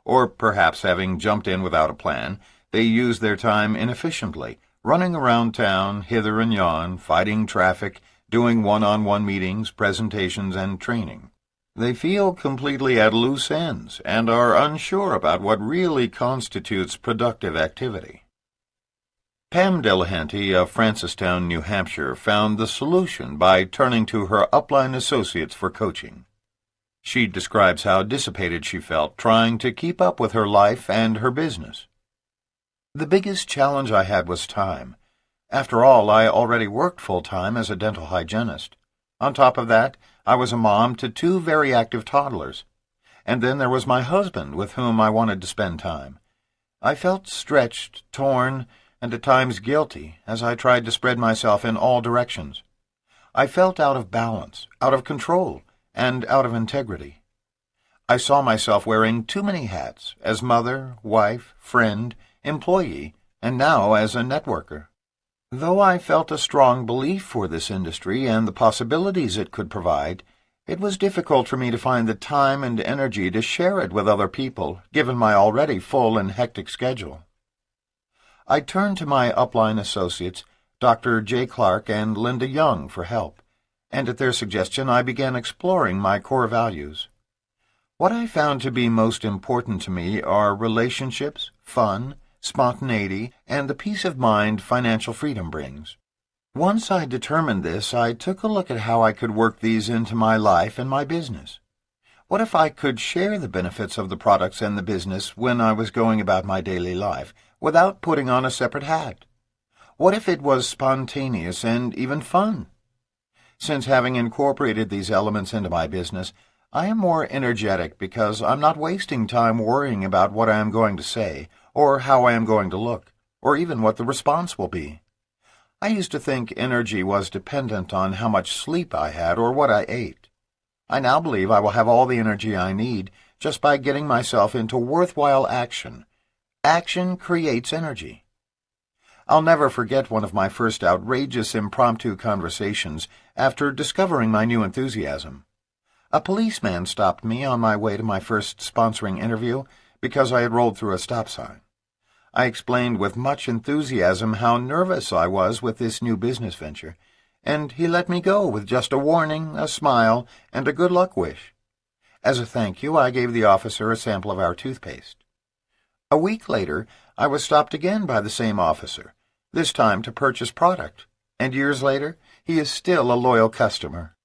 S1: Or perhaps having jumped in without a plan, they use their time inefficiently, running around town, hither and yon, fighting traffic, doing one-on-one meetings, presentations, and training. They feel completely at loose ends and are unsure about what really constitutes productive activity. Pam Delahanty of Francistown, New Hampshire, found the solution by turning to her upline associates for coaching. She describes how dissipated she felt trying to keep up with her life and her business. The biggest challenge I had was time. After all, I already worked full-time as a dental hygienist. On top of that, I was a mom to 2 very active toddlers. And then there was my husband, with whom I wanted to spend time. I felt stretched, torn, and at times guilty as I tried to spread myself in all directions. I felt out of balance, out of control, and out of integrity. I saw myself wearing too many hats as mother, wife, friend, employee, and now as a networker. Though I felt a strong belief for this industry and the possibilities it could provide, it was difficult for me to find the time and energy to share it with other people, given my already full and hectic schedule. I turned to my upline associates, Dr. J. Clark and Linda Young, for help, and at their suggestion I began exploring my core values. What I found to be most important to me are relationships, fun, spontaneity, and the peace of mind financial freedom brings. Once I determined this, I took a look at how I could work these into my life and my business. What if I could share the benefits of the products and the business when I was going about my daily life, without putting on a separate hat? What if it was spontaneous and even fun? Since having incorporated these elements into my business, I am more energetic because I'm not wasting time worrying about what I am going to say, or how I am going to look, or even what the response will be. I used to think energy was dependent on how much sleep I had or what I ate. I now believe I will have all the energy I need just by getting myself into worthwhile action. Action creates energy. I'll never forget one of my first outrageous impromptu conversations after discovering my new enthusiasm. A policeman stopped me on my way to my first sponsoring interview because I had rolled through a stop sign. I explained with much enthusiasm how nervous I was with this new business venture, and he let me go with just a warning, a smile, and a good luck wish. As a thank you, I gave the officer a sample of our toothpaste. A week later, I was stopped again by the same officer, this time to purchase product, and years later, he is still a loyal customer.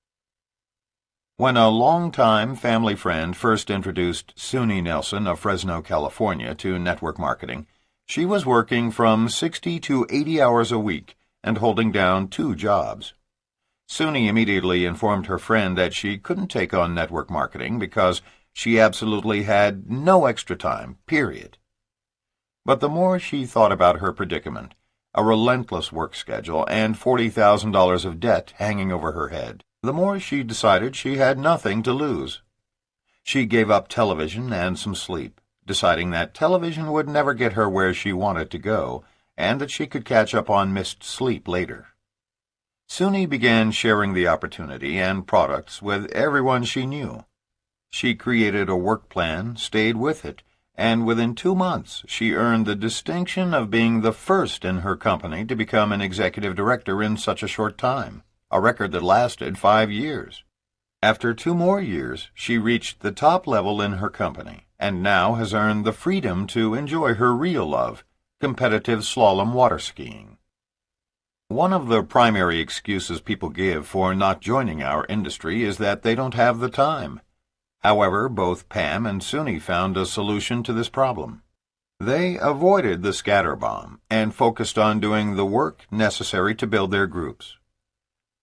S1: When a long-time family friend first introduced Suni Nelson of Fresno, California, to network marketing, she was working from 60 to 80 hours a week and holding down 2 jobs. Suni immediately informed her friend that she couldn't take on network marketing because she absolutely had no extra time, period. But the more she thought about her predicament, a relentless work schedule and $40,000 of debt hanging over her head, the more she decided she had nothing to lose. She gave up television and some sleep, deciding that television would never get her where she wanted to go, and that she could catch up on missed sleep later. Suni began sharing the opportunity and products with everyone she knew. She created a work plan, stayed with it, and within 2 months she earned the distinction of being the first in her company to become an executive director in such a short time, a record that lasted 5 years. After 2 more years, she reached the top level in her company, and now has earned the freedom to enjoy her real love, competitive slalom water skiing. One of the primary excuses people give for not joining our industry is that they don't have the time. However, both Pam and Suni found a solution to this problem. They avoided the scatter bomb and focused on doing the work necessary to build their groups.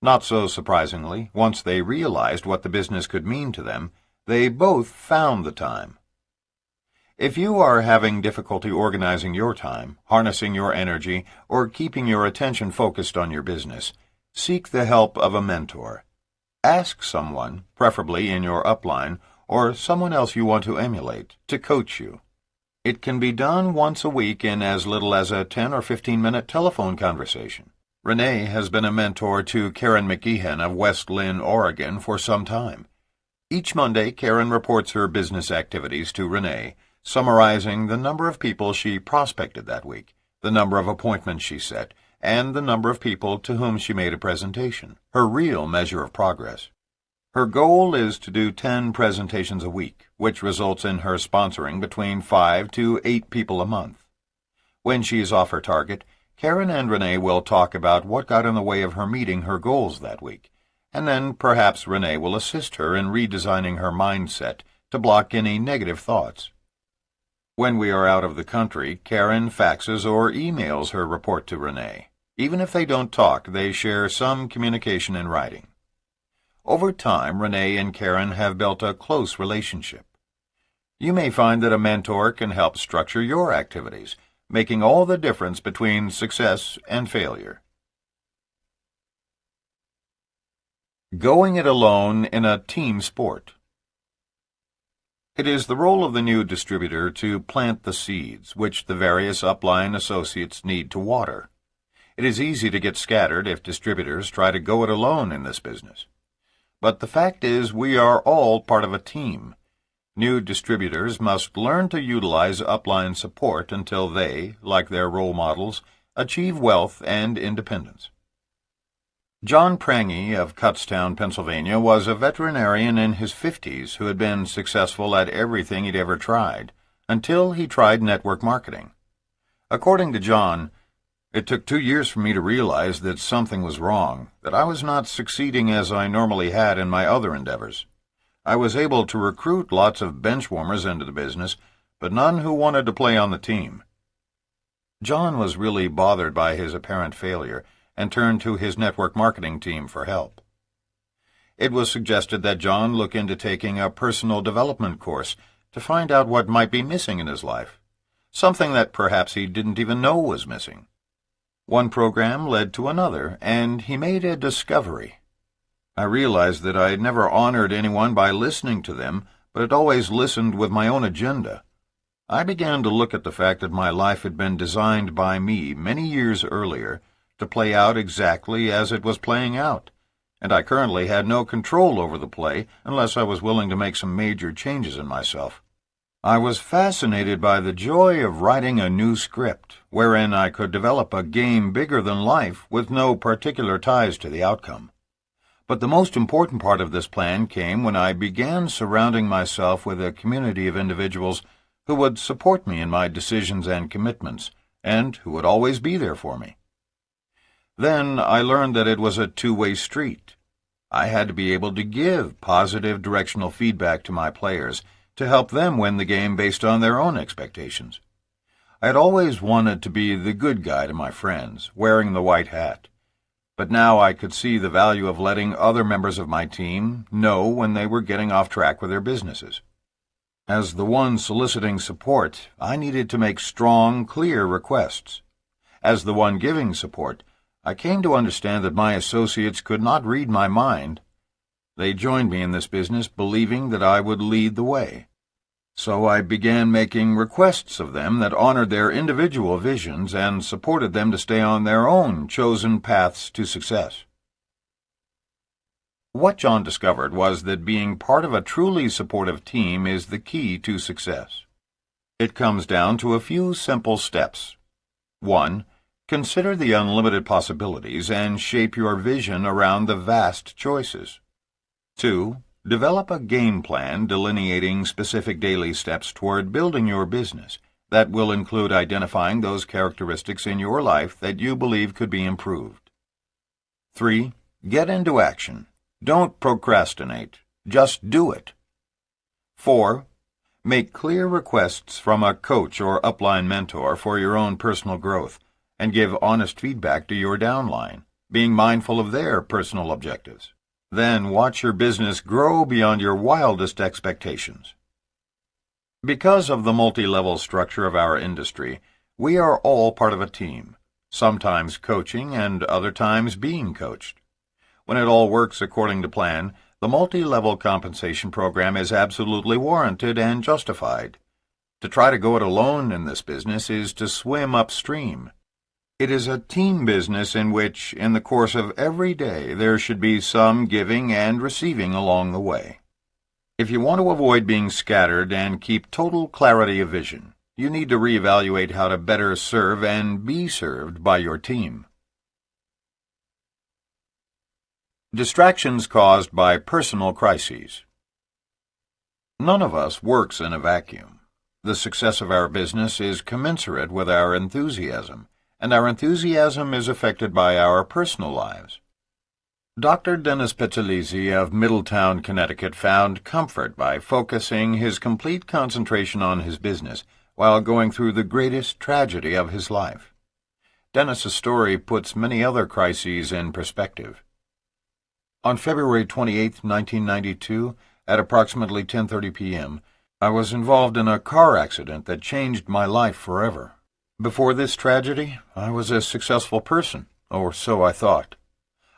S1: Not so surprisingly, once they realized what the business could mean to them, they both found the time. If you are having difficulty organizing your time, harnessing your energy, or keeping your attention focused on your business, seek the help of a mentor. Ask someone, preferably in your upline, or someone else you want to emulate, to coach you. It can be done once a week in as little as a 10 or 15-minute telephone conversation. Renee has been a mentor to Karen McGeehan of West Lynn, Oregon, for some time. Each Monday, Karen reports her business activities to Renee, summarizing the number of people she prospected that week, the number of appointments she set, and the number of people to whom she made a presentation, her real measure of progress. Her goal is to do 10 presentations a week, which results in her sponsoring between 5 to 8 people a month. When she is off her target, Karen and Renee will talk about what got in the way of her meeting her goals that week, and then perhaps Renee will assist her in redesigning her mindset to block any negative thoughts. When we are out of the country, Karen faxes or emails her report to Renee. Even if they don't talk, they share some communication in writing. Over time, Renee and Karen have built a close relationship. You may find that a mentor can help structure your activities, making all the difference between success and failure. Going it alone in a team sport. It is the role of the new distributor to plant the seeds, which the various upline associates need to water. It is easy to get scattered if distributors try to go it alone in this business. But the fact is, we are all part of a team. New distributors must learn to utilize upline support until they, like their role models, achieve wealth and independence. John Prangy of Kutztown, Pennsylvania, was a veterinarian in his 50s who had been successful at everything he'd ever tried, until he tried network marketing. According to John, "It took 2 years for me to realize that something was wrong, that I was not succeeding as I normally had in my other endeavors. I was able to recruit lots of benchwarmers into the business, but none who wanted to play on the team." John was really bothered by his apparent failure and turned to his network marketing team for help. It was suggested that John look into taking a personal development course to find out what might be missing in his life, something that perhaps he didn't even know was missing. One program led to another, and he made a discovery. "I realized that I had never honored anyone by listening to them, but had always listened with my own agenda. I began to look at the fact that my life had been designed by me many years earlier to play out exactly as it was playing out, and I currently had no control over the play unless I was willing to make some major changes in myself. I was fascinated by the joy of writing a new script, wherein I could develop a game bigger than life with no particular ties to the outcome. But the most important part of this plan came when I began surrounding myself with a community of individuals who would support me in my decisions and commitments, and who would always be there for me. Then I learned that it was a two-way street. I had to be able to give positive directional feedback to my players to help them win the game based on their own expectations. I had always wanted to be the good guy to my friends, wearing the white hat. But now I could see the value of letting other members of my team know when they were getting off track with their businesses. As the one soliciting support, I needed to make strong, clear requests. As the one giving support, I came to understand that my associates could not read my mind. They joined me in this business believing that I would lead the way. So I began making requests of them that honored their individual visions and supported them to stay on their own chosen paths to success. What John discovered was that being part of a truly supportive team is the key to success. It comes down to a few simple steps. 1. Consider the unlimited possibilities and shape your vision around the vast choices. 2. Develop a game plan delineating specific daily steps toward building your business that will include identifying those characteristics in your life that you believe could be improved. 3. Get into action. Don't procrastinate. Just do it. 4. Make clear requests from a coach or upline mentor for your own personal growth, and give honest feedback to your downline, being mindful of their personal objectives. Then watch your business grow beyond your wildest expectations. Because of the multi-level structure of our industry, we are all part of a team, sometimes coaching and other times being coached. When it all works according to plan, the multi-level compensation program is absolutely warranted and justified. To try to go it alone in this business is to swim upstream. It is a team business in which, in the course of every day, there should be some giving and receiving along the way. If you want to avoid being scattered and keep total clarity of vision, you need to reevaluate how to better serve and be served by your team. Distractions caused by personal crises. None of us works in a vacuum. The success of our business is commensurate with our enthusiasm, and our enthusiasm is affected by our personal lives. Dr. Dennis Petzolizzi of Middletown, Connecticut, found comfort by focusing his complete concentration on his business while going through the greatest tragedy of his life. Dennis's story puts many other crises in perspective. On February 28, 1992, at approximately 10:30 p.m., I was involved in a car accident that changed my life forever. Before this tragedy, I was a successful person, or so I thought.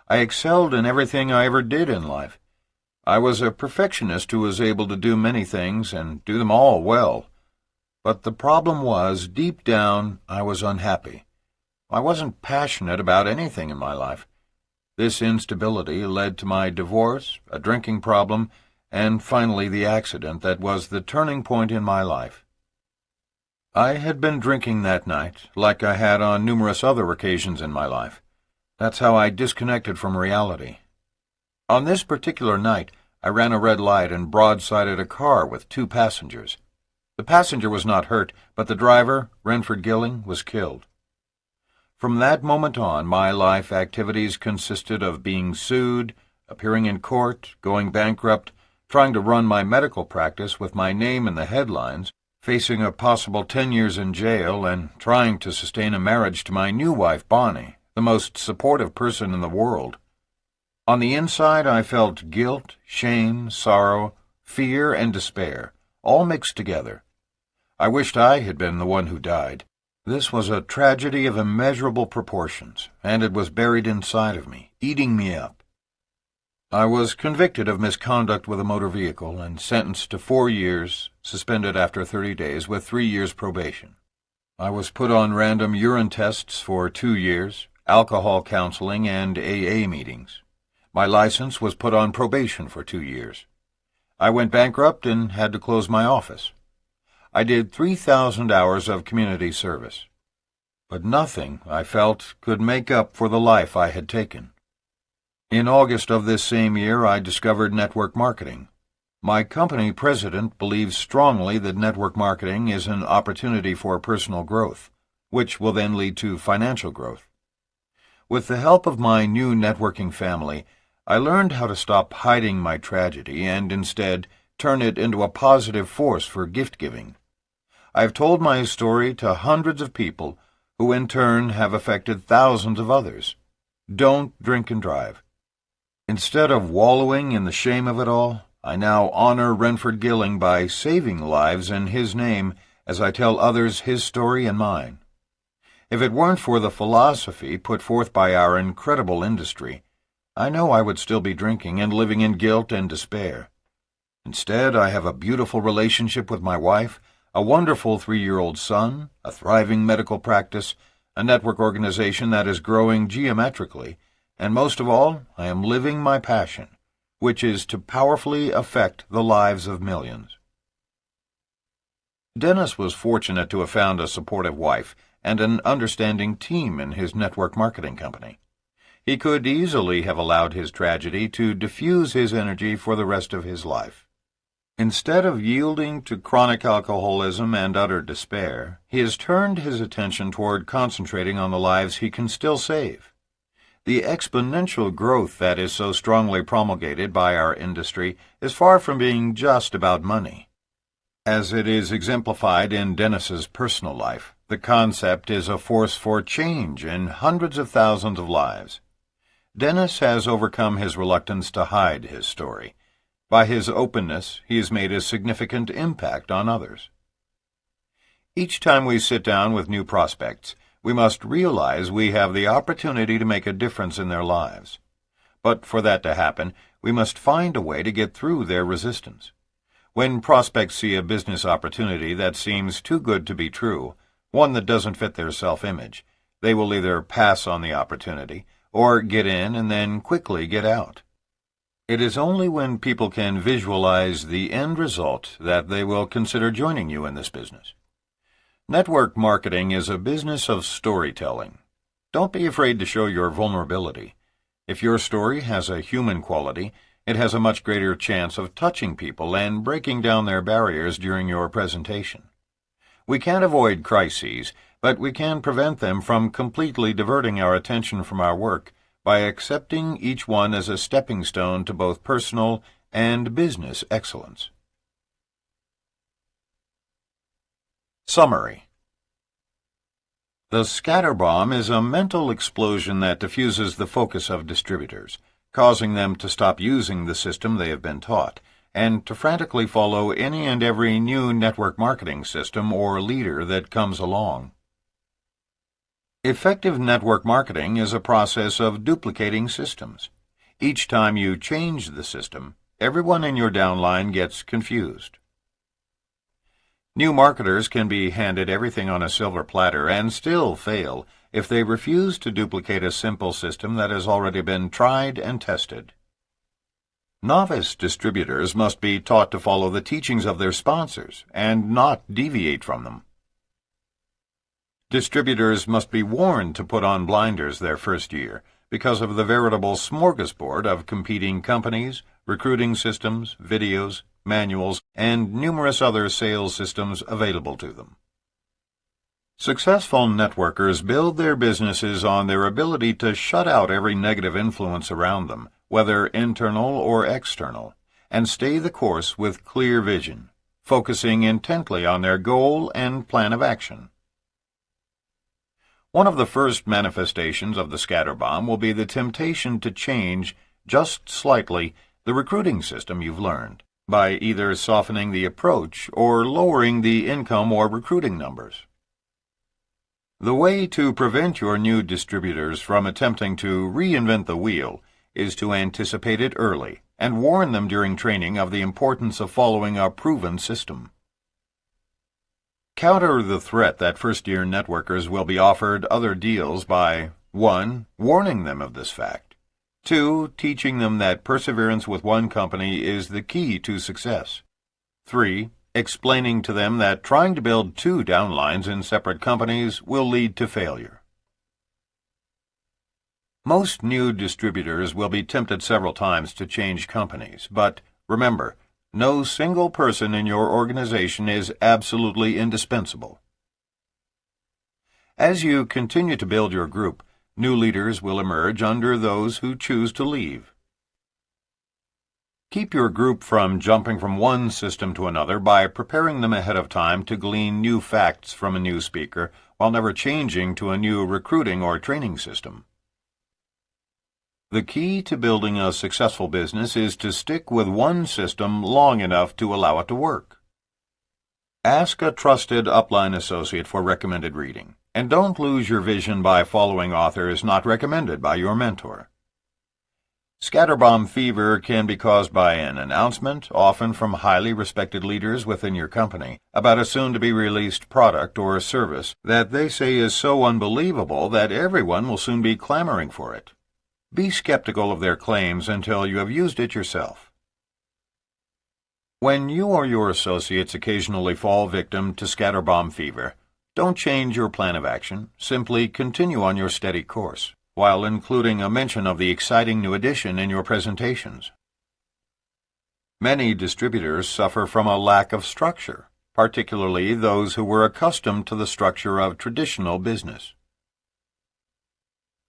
S1: I excelled in everything I ever did in life. I was a perfectionist who was able to do many things and do them all well. But the problem was, deep down, I was unhappy. I wasn't passionate about anything in my life. This instability led to my divorce, a drinking problem, and finally the accident that was the turning point in my life. I had been drinking that night, like I had on numerous other occasions in my life. That's how I disconnected from reality. On this particular night, I ran a red light and broadsided a car with 2 passengers. The passenger was not hurt, but the driver, Renford Gilling, was killed. From that moment on, my life activities consisted of being sued, appearing in court, going bankrupt, trying to run my medical practice with my name in the headlines, facing a possible 10 years in jail, and trying to sustain a marriage to my new wife, Bonnie, the most supportive person in the world. On the inside, I felt guilt, shame, sorrow, fear, and despair, all mixed together. I wished I had been the one who died. This was a tragedy of immeasurable proportions, and it was buried inside of me, eating me up. I was convicted of misconduct with a motor vehicle and sentenced to 4 years, suspended after 30 days, with 3 years probation. I was put on random urine tests for 2 years, alcohol counseling, and AA meetings. My license was put on probation for 2 years. I went bankrupt and had to close my office. I did 3,000 hours of community service. But nothing, I felt, could make up for the life I had taken. In August of this same year, I discovered network marketing. My company president believes strongly that network marketing is an opportunity for personal growth, which will then lead to financial growth. With the help of my new networking family, I learned how to stop hiding my tragedy and instead turn it into a positive force for gift-giving. I have told my story to hundreds of people who in turn have affected thousands of others. Don't drink and drive. Instead of wallowing in the shame of it all, I now honor Renford Gilling by saving lives in his name as I tell others his story and mine. If it weren't for the philosophy put forth by our incredible industry, I know I would still be drinking and living in guilt and despair. Instead, I have a beautiful relationship with my wife, a wonderful 3-year-old son, a thriving medical practice, a network organization that is growing geometrically, and most of all, I am living my passion, which is to powerfully affect the lives of millions. Dennis was fortunate to have found a supportive wife and an understanding team in his network marketing company. He could easily have allowed his tragedy to diffuse his energy for the rest of his life. Instead of yielding to chronic alcoholism and utter despair, he has turned his attention toward concentrating on the lives he can still save. The exponential growth that is so strongly promulgated by our industry is far from being just about money. As it is exemplified in Dennis's personal life, the concept is a force for change in hundreds of thousands of lives. Dennis has overcome his reluctance to hide his story. By his openness, he has made a significant impact on others. Each time we sit down with new prospects, we must realize we have the opportunity to make a difference in their lives. But for that to happen, we must find a way to get through their resistance. When prospects see a business opportunity that seems too good to be true, one that doesn't fit their self-image, they will either pass on the opportunity or get in and then quickly get out. It is only when people can visualize the end result that they will consider joining you in this business. Network marketing is a business of storytelling. Don't be afraid to show your vulnerability. If your story has a human quality, it has a much greater chance of touching people and breaking down their barriers during your presentation. We can't avoid crises, but we can prevent them from completely diverting our attention from our work by accepting each one as a stepping stone to both personal and business excellence. Summary. The scatter bomb is a mental explosion that diffuses the focus of distributors, causing them to stop using the system they have been taught, and to frantically follow any and every new network marketing system or leader that comes along. Effective network marketing is a process of duplicating systems. Each time you change the system, everyone in your downline gets confused. New marketers can be handed everything on a silver platter and still fail if they refuse to duplicate a simple system that has already been tried and tested. Novice distributors must be taught to follow the teachings of their sponsors and not deviate from them. Distributors must be warned to put on blinders their first year because of the veritable smorgasbord of competing companies, recruiting systems, videos, manuals, and numerous other sales systems available to them. Successful networkers build their businesses on their ability to shut out every negative influence around them, whether internal or external, and stay the course with clear vision, focusing intently on their goal and plan of action. One of the first manifestations of the scatter bomb will be the temptation to change, just slightly, the recruiting system you've learned, by either softening the approach or lowering the income or recruiting numbers. The way to prevent your new distributors from attempting to reinvent the wheel is to anticipate it early and warn them during training of the importance of following a proven system. Counter the threat that first-year networkers will be offered other deals by 1. Warning them of this fact. 2. Teaching them that perseverance with one company is the key to success. 3. Explaining to them that trying to build 2 downlines in separate companies will lead to failure. Most new distributors will be tempted several times to change companies, but remember, no single person in your organization is absolutely indispensable. As you continue to build your group, new leaders will emerge under those who choose to leave. Keep your group from jumping from one system to another by preparing them ahead of time to glean new facts from a new speaker while never changing to a new recruiting or training system. The key to building a successful business is to stick with one system long enough to allow it to work. Ask a trusted upline associate for recommended reading, and don't lose your vision by following authors not recommended by your mentor. Scatterbomb fever can be caused by an announcement, often from highly respected leaders within your company, about a soon-to-be-released product or service that they say is so unbelievable that everyone will soon be clamoring for it. Be skeptical of their claims until you have used it yourself. When you or your associates occasionally fall victim to scatterbomb fever, don't change your plan of action, simply continue on your steady course, while including a mention of the exciting new addition in your presentations. Many distributors suffer from a lack of structure, particularly those who were accustomed to the structure of traditional business.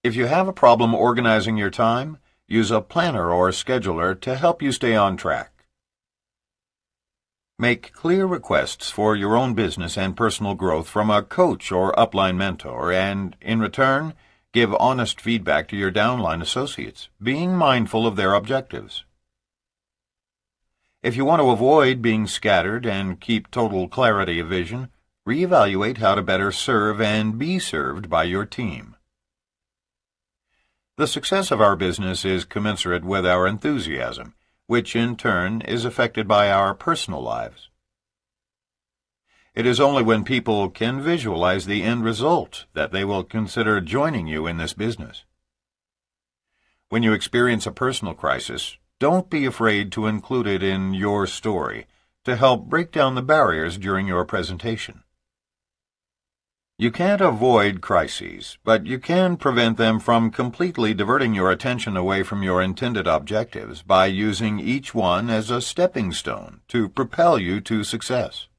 S1: If you have a problem organizing your time, use a planner or scheduler to help you stay on track. Make clear requests for your own business and personal growth from a coach or upline mentor, and, in return, give honest feedback to your downline associates, being mindful of their objectives. If you want to avoid being scattered and keep total clarity of vision, reevaluate how to better serve and be served by your team. The success of our business is commensurate with our enthusiasm, which in turn is affected by our personal lives. It is only when people can visualize the end result that they will consider joining you in this business. When you experience a personal crisis, don't be afraid to include it in your story to help break down the barriers during your presentation. You can't avoid crises, but you can prevent them from completely diverting your attention away from your intended objectives by using each one as a stepping stone to propel you to success.